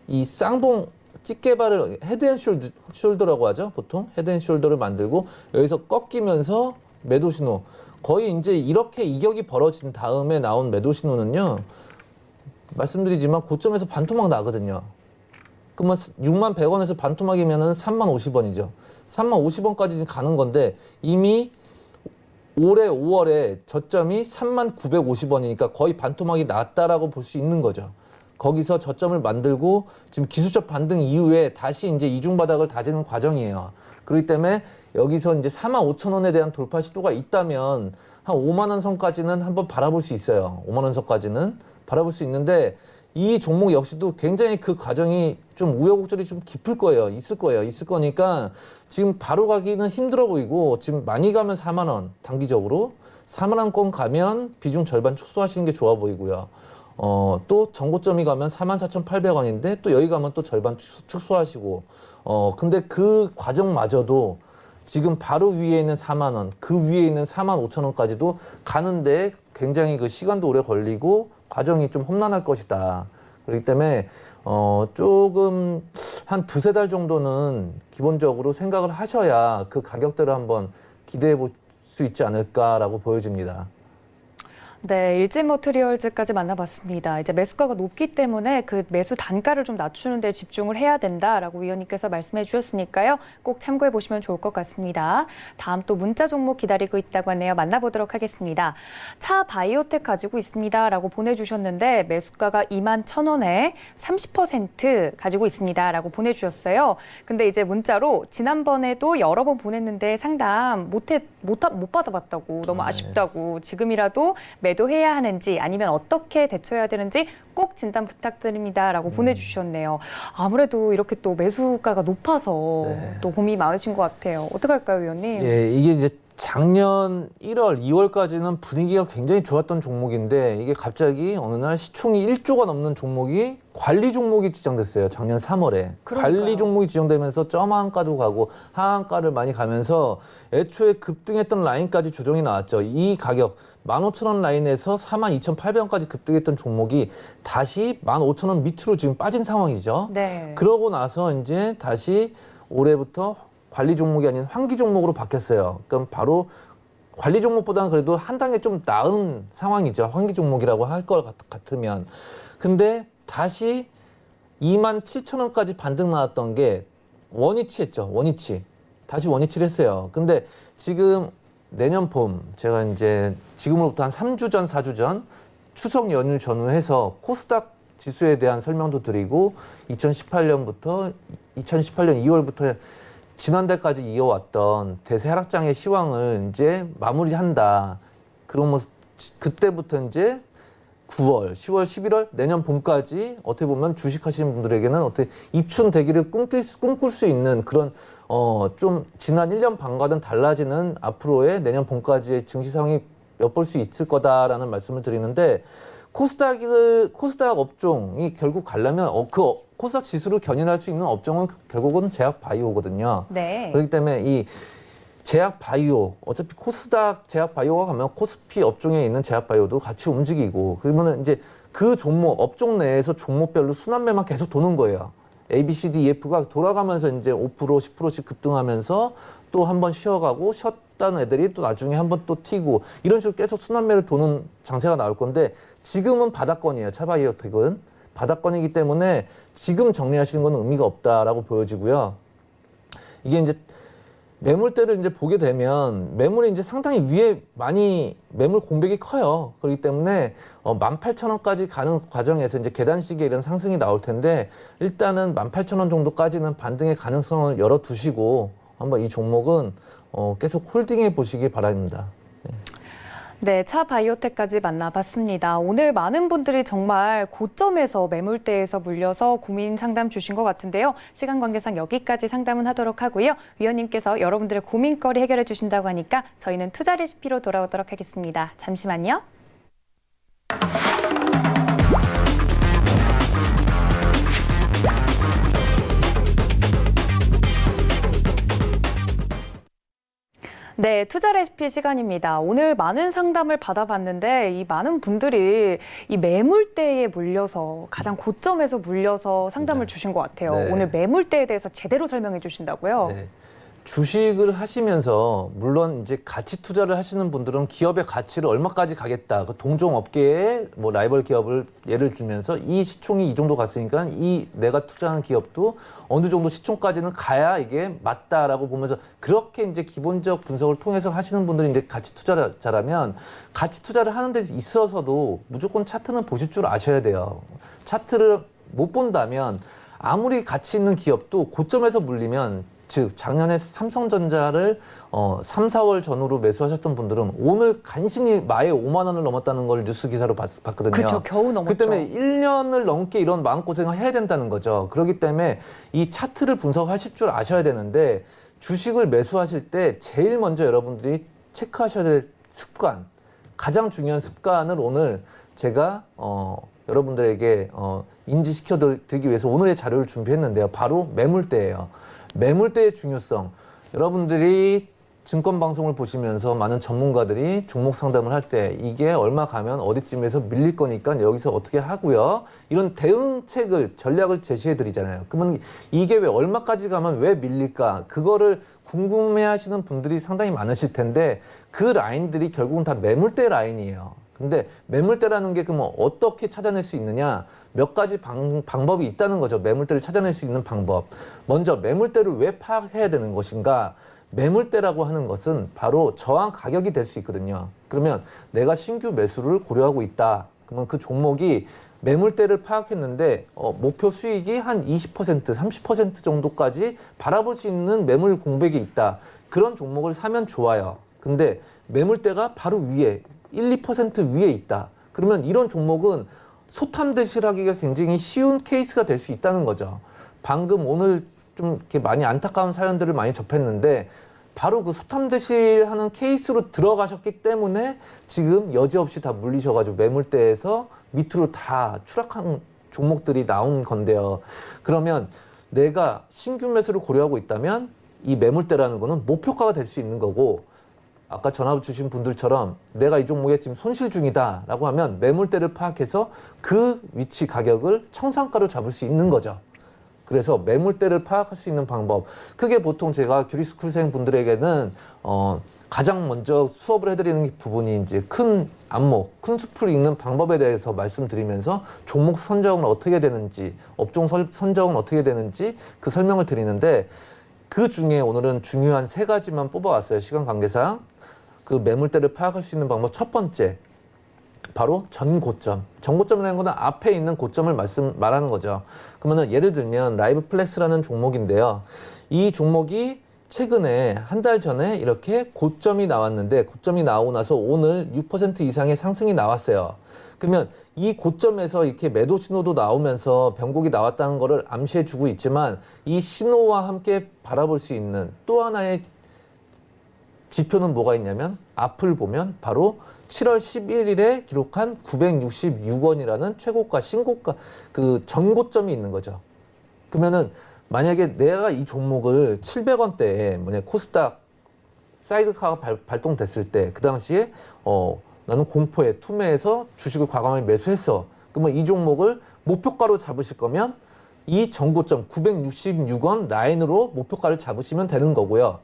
이 쌍봉 찌개발을 헤드앤숄더라고 하죠. 보통 헤드앤숄더를 만들고 여기서 꺾이면서 매도 신호. 거의 이제 이렇게 이격이 벌어진 다음에 나온 매도 신호는요. 말씀드리지만 고점에서 반토막 나거든요. 그러면 6만 100원에서 반토막이면은 3만 50원이죠. 3만 50원까지 가는 건데 이미 올해 5월에 저점이 3만 950원이니까 거의 반토막이 났다라고 볼 수 있는 거죠. 거기서 저점을 만들고 지금 기술적 반등 이후에 다시 이제 이중 바닥을 다지는 과정이에요. 그렇기 때문에 여기서 이제 4만 5천 원에 대한 돌파 시도가 있다면 한 5만 원 선까지는 한번 바라볼 수 있어요. 5만 원 선까지는 바라볼 수 있는데 이 종목 역시도 굉장히 그 과정이 좀 우여곡절이 좀 깊을 거예요. 있을 거니까 지금 바로 가기는 힘들어 보이고 지금 많이 가면 4만 원 단기적으로 4만 원권 가면 비중 절반 축소하시는 게 좋아 보이고요. 또 정고점이 가면 44,800원인데 또 여기 가면 또 절반 축소하시고 근데 그 과정마저도 지금 바로 위에 있는 4만 원, 그 위에 있는 4만 5천 원까지도 가는데 굉장히 그 시간도 오래 걸리고 과정이 좀 험난할 것이다. 그렇기 때문에 조금 한 2-3달 정도는 기본적으로 생각을 하셔야 그 가격대를 한번 기대해 볼 수 있지 않을까라고 보여집니다. 네, 일진머트리얼즈까지 만나봤습니다. 이제 매수가가 높기 때문에 그 매수 단가를 좀 낮추는 데 집중을 해야 된다라고 위원님께서 말씀해 주셨으니까요. 꼭 참고해 보시면 좋을 것 같습니다. 다음 또 문자 종목 기다리고 있다고 하네요. 만나보도록 하겠습니다. 차 바이오텍 가지고 있습니다라고 보내주셨는데 매수가가 21,000원에 30% 가지고 있습니다라고 보내주셨어요. 근데 이제 문자로 지난번에도 여러 번 보냈는데 상담 못 받아봤다고 너무 아쉽다고 지금이라도 매도해야 하는지 아니면 어떻게 대처해야 되는지 꼭 진단 부탁드립니다라고 보내주셨네요. 아무래도 이렇게 또 매수가가 높아서 또 고민이 많으신 것 같아요. 어떡할까요, 위원님? 예, 이게 이제 작년 1월, 2월까지는 분위기가 굉장히 좋았던 종목인데 이게 갑자기 어느 날 시총이 1조가 넘는 종목이 관리 종목이 지정됐어요. 작년 3월에. 그러니까요. 관리 종목이 지정되면서 점하한가도 가고 하한가를 많이 가면서 애초에 급등했던 라인까지 조정이 나왔죠. 이 가격 15,000원 라인에서 42,800원까지 급등했던 종목이 다시 15,000원 밑으로 지금 빠진 상황이죠. 네. 그러고 나서 이제 다시 올해부터 관리 종목이 아닌 환기 종목으로 바뀌었어요. 그럼 바로 관리 종목보다는 그래도 한 단계 좀 나은 상황이죠. 환기 종목이라고 할 것 같으면. 근데 다시 27,000원까지 반등 나왔던 게 원위치했죠. 원위치. 다시 원위치를 했어요. 근데 지금 내년 봄 제가 이제 지금으로부터 한 3주 전, 4주 전 추석 연휴 전후해서 코스닥 지수에 대한 설명도 드리고 2018년 2월부터 지난달까지 이어왔던 대세 하락장의 시황을 이제 마무리한다. 그러면서 그때부터 이제 9월, 10월, 11월 내년 봄까지 어떻게 보면 주식하시는 분들에게는 어떻게 입춘 대기를 꿈꿀 수 있는 그런 좀 지난 1년 반과는 달라지는 앞으로의 내년 봄까지의 증시 상황이 엿볼 수 있을 거다라는 말씀을 드리는데 코스닥 업종이 결국 가려면 그 코스닥 지수를 견인할 수 있는 업종은 결국은 제약 바이오거든요. 네. 그렇기 때문에 이 제약 바이오 어차피 코스닥 제약 바이오가 가면 코스피 업종에 있는 제약 바이오도 같이 움직이고 그러면은 이제 그 종목 업종 내에서 종목별로 순환매만 계속 도는 거예요. A, B, C, D, F가 돌아가면서 이제 5%, 10%씩 급등하면서 또 한 번 쉬어가고 쉬었다는 애들이 또 나중에 한 번 또 튀고 이런 식으로 계속 순환매를 도는 장세가 나올 건데 지금은 바닥권이에요. 차바이오텍은 바닥권이기 때문에 지금 정리하시는 건 의미가 없다라고 보여지고요. 이게 이제 매물대를 이제 보게 되면 매물이 이제 상당히 위에 많이 매물 공백이 커요. 그렇기 때문에 18,000원까지 가는 과정에서 이제 계단식의 이런 상승이 나올 텐데 일단은 18,000원 정도까지는 반등의 가능성을 열어두시고 한번 이 종목은 계속 홀딩해 보시기 바랍니다. 네, 차바이오텍까지 만나봤습니다. 오늘 많은 분들이 정말 고점에서 매물대에서 물려서 고민 상담 주신 것 같은데요. 시간 관계상 여기까지 상담은 하도록 하고요. 위원님께서 여러분들의 고민거리 해결해 주신다고 하니까 저희는 투자 레시피로 돌아오도록 하겠습니다. 잠시만요. 네, 투자 레시피 시간입니다. 오늘 많은 상담을 받아봤는데 이 많은 분들이 이 매물대에 물려서 가장 고점에서 물려서 상담을 주신 것 같아요. 네. 오늘 매물대에 대해서 제대로 설명해 주신다고요? 네. 주식을 하시면서 물론 이제 가치 투자를 하시는 분들은 기업의 가치를 얼마까지 가겠다. 그 동종 업계의 뭐 라이벌 기업을 예를 들면서 이 시총이 이 정도 갔으니까 이 내가 투자하는 기업도 어느 정도 시총까지는 가야 이게 맞다라고 보면서 그렇게 이제 기본적 분석을 통해서 하시는 분들이 이제 가치 투자자라면 가치 투자를 하는 데 있어서도 무조건 차트는 보실 줄 아셔야 돼요. 차트를 못 본다면 아무리 가치 있는 기업도 고점에서 물리면 즉 작년에 삼성전자를 3, 4월 전후로 매수하셨던 분들은 오늘 간신히 마에 5만 원을 넘었다는 걸 뉴스 기사로 봤거든요. 그렇죠. 겨우 넘었죠. 그 때문에 1년을 넘게 이런 마음고생을 해야 된다는 거죠. 그렇기 때문에 이 차트를 분석하실 줄 아셔야 되는데 주식을 매수하실 때 제일 먼저 여러분들이 체크하셔야 될 습관, 가장 중요한 습관을 오늘 제가 여러분들에게 인지시켜 드리기 위해서 오늘의 자료를 준비했는데요. 바로 매물대예요. 매물대의 중요성. 여러분들이 증권 방송을 보시면서 많은 전문가들이 종목 상담을 할 때 이게 얼마 가면 어디쯤에서 밀릴 거니까 여기서 어떻게 하고요. 이런 대응책을, 전략을 제시해 드리잖아요. 그러면 이게 왜 얼마까지 가면 왜 밀릴까? 그거를 궁금해 하시는 분들이 상당히 많으실 텐데 그 라인들이 결국은 다 매물대 라인이에요. 근데 매물대라는 게 그러면 어떻게 찾아낼 수 있느냐? 몇 가지 방법이 있다는 거죠. 매물대를 찾아낼 수 있는 방법. 먼저 매물대를 왜 파악해야 되는 것인가? 매물대라고 하는 것은 바로 저항 가격이 될 수 있거든요. 그러면 내가 신규 매수를 고려하고 있다. 그러면 그 종목이 매물대를 파악했는데 목표 수익이 한 20%, 30% 정도까지 바라볼 수 있는 매물 공백이 있다. 그런 종목을 사면 좋아요. 근데 매물대가 바로 위에 1, 2% 위에 있다. 그러면 이런 종목은 소탐대실하기가 굉장히 쉬운 케이스가 될 수 있다는 거죠. 방금 오늘 좀 이렇게 많이 안타까운 사연들을 많이 접했는데 바로 그 소탐대실하는 케이스로 들어가셨기 때문에 지금 여지없이 다 물리셔가지고 매물대에서 밑으로 다 추락한 종목들이 나온 건데요. 그러면 내가 신규 매수를 고려하고 있다면 이 매물대라는 거는 목표가가 될 수 있는 거고 아까 전화 주신 분들처럼 내가 이 종목에 지금 손실 중이다 라고 하면 매물대를 파악해서 그 위치 가격을 청산가로 잡을 수 있는 거죠. 그래서 매물대를 파악할 수 있는 방법. 그게 보통 제가 규리스쿨생 분들에게는 가장 먼저 수업을 해드리는 부분이 이제 큰 안목, 큰 숲을 읽는 방법에 대해서 말씀드리면서 종목 선정은 어떻게 되는지, 업종 선정은 어떻게 되는지 그 설명을 드리는데 그 중에 오늘은 중요한 3가지만 뽑아왔어요. 시간 관계상. 그 매물대를 파악할 수 있는 방법 첫 번째, 바로 전고점. 전고점이라는 거는 앞에 있는 고점을 말하는 거죠. 그러면은 예를 들면 라이브 플렉스라는 종목인데요. 이 종목이 최근에 한 달 전에 이렇게 고점이 나왔는데 고점이 나오고 나서 오늘 6% 이상의 상승이 나왔어요. 그러면 이 고점에서 이렇게 매도 신호도 나오면서 변곡이 나왔다는 것을 암시해 주고 있지만 이 신호와 함께 바라볼 수 있는 또 하나의 지표는 뭐가 있냐면 앞을 보면 바로 7월 11일에 기록한 966원이라는 최고가, 신고가, 그 전고점이 있는 거죠. 그러면은 만약에 내가 이 종목을 700원대에 코스닥 사이드카가 발동됐을 때 그 당시에 나는 공포에 투매해서 주식을 과감하게 매수했어. 그러면 이 종목을 목표가로 잡으실 거면 이 전고점 966원 라인으로 목표가를 잡으시면 되는 거고요.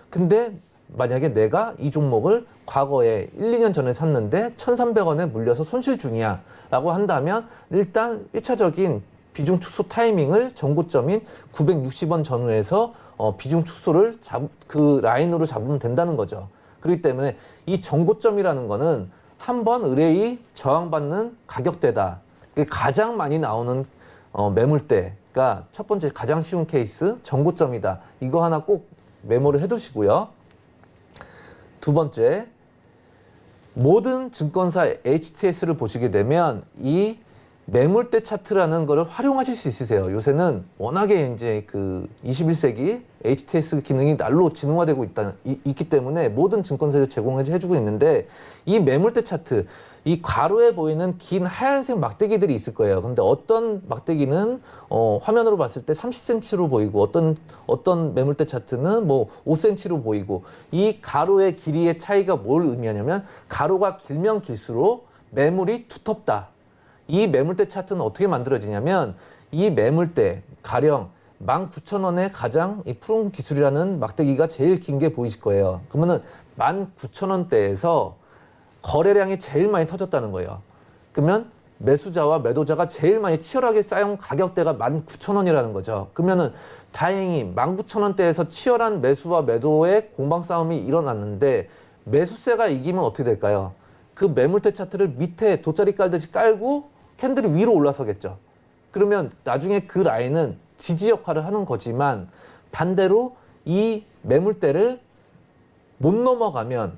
근데 만약에 내가 이 종목을 과거에 1, 2년 전에 샀는데 1,300원에 물려서 손실 중이야 라고 한다면 일단 1차적인 비중 축소 타이밍을 전고점인 960원 전후에서 비중 축소를 그 라인으로 잡으면 된다는 거죠. 그렇기 때문에 이 전고점이라는 거는 한번 의뢰이 저항받는 가격대다. 가장 많이 나오는 매물대가 첫 번째 가장 쉬운 케이스 전고점이다. 이거 하나 꼭 메모를 해두시고요. 두 번째, 모든 증권사 HTS를 보시게 되면 이 매물대 차트라는 거를 활용하실 수 있으세요. 요새는 워낙에 이제 그 21세기 HTS 기능이 날로 지능화되고 있기 때문에 모든 증권사에서 제공해주고 있는데 이 매물대 차트, 이 가로에 보이는 긴 하얀색 막대기들이 있을 거예요. 근데 어떤 막대기는 화면으로 봤을 때 30cm로 보이고 어떤 매물대 차트는 뭐 5cm로 보이고 이 가로의 길이의 차이가 뭘 의미하냐면 가로가 길면 길수록 매물이 두텁다. 이 매물대 차트는 어떻게 만들어지냐면 이 매물대 가령 19,000원의 가장 이 푸른 기술이라는 막대기가 제일 긴 게 보이실 거예요. 그러면은 19,000원대에서 거래량이 제일 많이 터졌다는 거예요. 그러면 매수자와 매도자가 제일 많이 치열하게 쌓여온 가격대가 19,000원이라는 거죠. 그러면은 다행히 19,000원대에서 치열한 매수와 매도의 공방 싸움이 일어났는데 매수세가 이기면 어떻게 될까요? 그 매물대 차트를 밑에 돗자리 깔듯이 깔고 캔들이 위로 올라서겠죠. 그러면 나중에 그 라인은 지지 역할을 하는 거지만 반대로 이 매물대를 못 넘어가면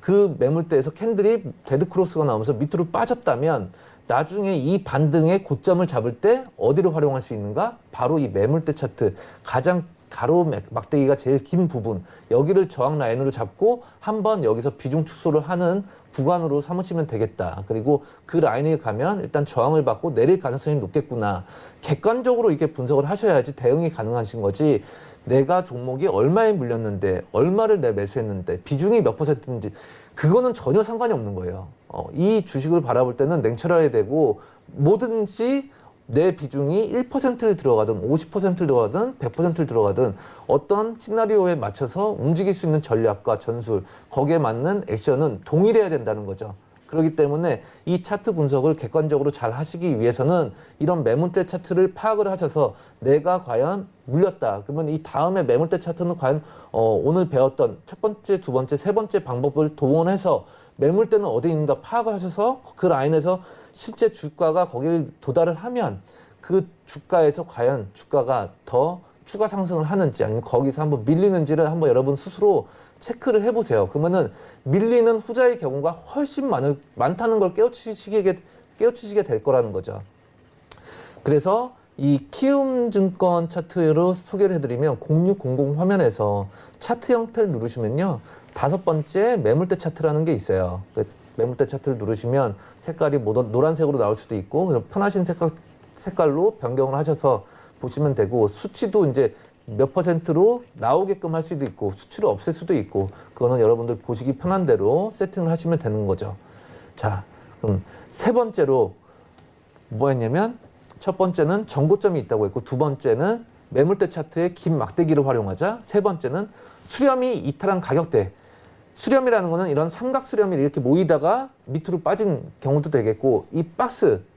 그 매물대에서 캔들이 데드크로스가 나오면서 밑으로 빠졌다면 나중에 이 반등의 고점을 잡을 때 어디로 활용할 수 있는가? 바로 이 매물대 차트 가장 가로 막대기가 제일 긴 부분 여기를 저항 라인으로 잡고 한번 여기서 비중 축소를 하는 구간으로 삼으시면 되겠다. 그리고 그 라인에 가면 일단 저항을 받고 내릴 가능성이 높겠구나. 객관적으로 이렇게 분석을 하셔야지 대응이 가능하신 거지. 내가 종목이 얼마에 물렸는데 얼마를 내 매수했는데 비중이 몇 %인지 그거는 전혀 상관이 없는 거예요. 이 주식을 바라볼 때는 냉철해야 되고 뭐든지 내 비중이 1%를 들어가든 50%를 들어가든 100%를 들어가든 어떤 시나리오에 맞춰서 움직일 수 있는 전략과 전술 거기에 맞는 액션은 동일해야 된다는 거죠. 그렇기 때문에 이 차트 분석을 객관적으로 잘 하시기 위해서는 이런 매물대 차트를 파악을 하셔서 내가 과연 물렸다. 그러면 이 다음에 매물대 차트는 과연 오늘 배웠던 첫 번째, 두 번째, 세 번째 방법을 동원해서 매물대는 어디 있는가 파악을 하셔서 그 라인에서 실제 주가가 거기를 도달을 하면 그 주가에서 과연 주가가 더 추가 상승을 하는지 아니면 거기서 한번 밀리는지를 한번 여러분 스스로 체크를 해보세요. 그러면은 밀리는 후자의 경우가 훨씬 많다는 걸 깨우치시게 될 거라는 거죠. 그래서 이 키움증권 차트로 소개를 해드리면 0600 화면에서 차트 형태를 누르시면요. 5번째 매물대 차트라는 게 있어요. 매물대 차트를 누르시면 색깔이 노란색으로 나올 수도 있고 그래서 편하신 색깔로 변경을 하셔서 보시면 되고 수치도 이제 몇 %로 나오게끔 할 수도 있고 수치를 없앨 수도 있고 그거는 여러분들 보시기 편한 대로 세팅을 하시면 되는 거죠. 자, 그럼 세 번째로 뭐 했냐면 첫 번째는 전고점이 있다고 했고 두 번째는 매물대 차트의 긴 막대기를 활용하자. 세 번째는 수렴이 이탈한 가격대. 수렴이라는 거는 이런 삼각 수렴이 이렇게 모이다가 밑으로 빠진 경우도 되겠고 이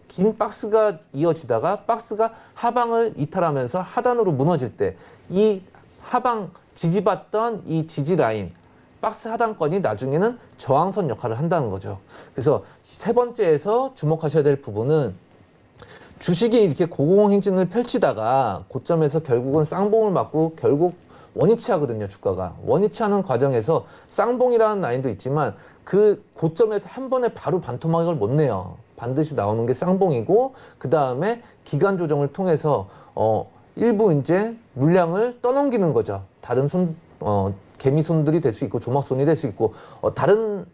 긴 박스가 이어지다가 박스가 하방을 이탈하면서 하단으로 무너질 때 이 하방 지지받던 이 지지 라인 박스 하단권이 나중에는 저항선 역할을 한다는 거죠. 그래서 세 번째에서 주목하셔야 될 부분은 주식이 이렇게 고공행진을 펼치다가 고점에서 결국은 쌍봉을 맞고 결국 원위치 하거든요, 주가가. 원위치 하는 과정에서 쌍봉이라는 라인도 있지만 그 고점에서 한 번에 바로 반토막을 못 내요. 반드시 나오는 게 쌍봉이고 그 다음에 기간 조정을 통해서 일부 이제 물량을 떠넘기는 거죠. 다른 개미손들이 될 수 있고 조막손이 될 수 있고 다른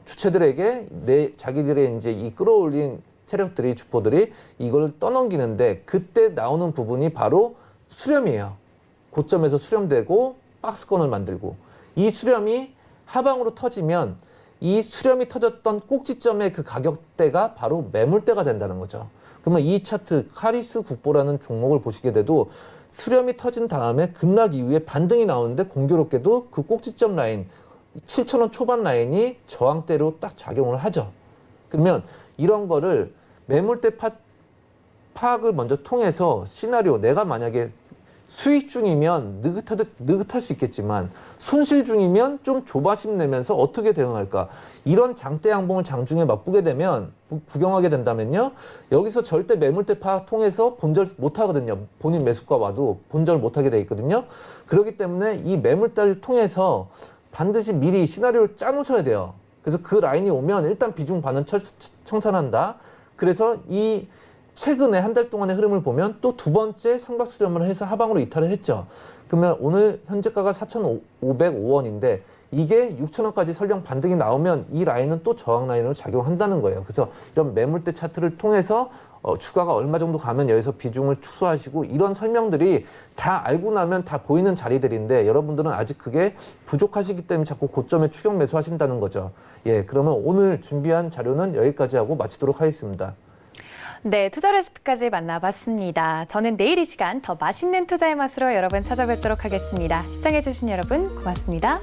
주체들에게 자기들의 이제 이 끌어올린 세력들이 주포들이 이걸 떠넘기는데 그때 나오는 부분이 바로 수렴이에요. 고점에서 수렴되고 박스권을 만들고 이 수렴이 하방으로 터지면 이 수렴이 터졌던 꼭지점의 그 가격대가 바로 매물대가 된다는 거죠. 그러면 이 차트 카리스 국보라는 종목을 보시게 돼도 수렴이 터진 다음에 급락 이후에 반등이 나오는데 공교롭게도 그 꼭지점 라인 7,000원 초반 라인이 저항대로 딱 작용을 하죠. 그러면 이런 거를 매물대 파악을 먼저 통해서 시나리오, 내가 만약에 수익 중이면 느긋할 수 있겠지만 손실 중이면 좀 조바심 내면서 어떻게 대응할까? 이런 장대 양봉을 장중에 맛보게 되면 구경하게 된다면요. 여기서 절대 매물대 파악 통해서 본절 못 하거든요. 본인 매수가 와도 본절 못 하게 돼 있거든요. 그렇기 때문에 이 매물대를 통해서 반드시 미리 시나리오를 짜 놓으셔야 돼요. 그래서 그 라인이 오면 일단 비중 반은 청산한다. 그래서 이 최근에 한 달 동안의 흐름을 보면 또 두 번째 상박 수렴을 해서 하방으로 이탈을 했죠. 그러면 오늘 현재가가 4,505원인데 이게 6,000원까지 설령 반등이 나오면 이 라인은 또 저항 라인으로 작용한다는 거예요. 그래서 이런 매물대 차트를 통해서 주가가 얼마 정도 가면 여기서 비중을 축소하시고 이런 설명들이 다 알고 나면 다 보이는 자리들인데 여러분들은 아직 그게 부족하시기 때문에 자꾸 고점에 추격 매수하신다는 거죠. 예, 그러면 오늘 준비한 자료는 여기까지 하고 마치도록 하겠습니다. 네, 투자 레시피까지 만나봤습니다. 저는 내일 이 시간 더 맛있는 투자의 맛으로 여러분 찾아뵙도록 하겠습니다. 시청해주신 여러분 고맙습니다.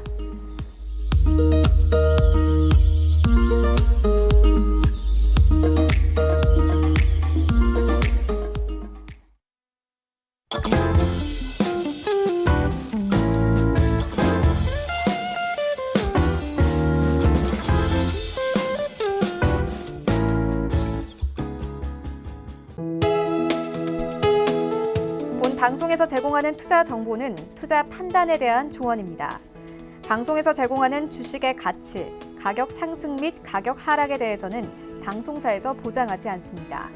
본 방송에서 제공하는 투자 정보는 투자 판단에 대한 조언입니다. 방송에서 제공하는 주식의 가치, 가격 상승 및 가격 하락에 대해서는 방송사에서 보장하지 않습니다.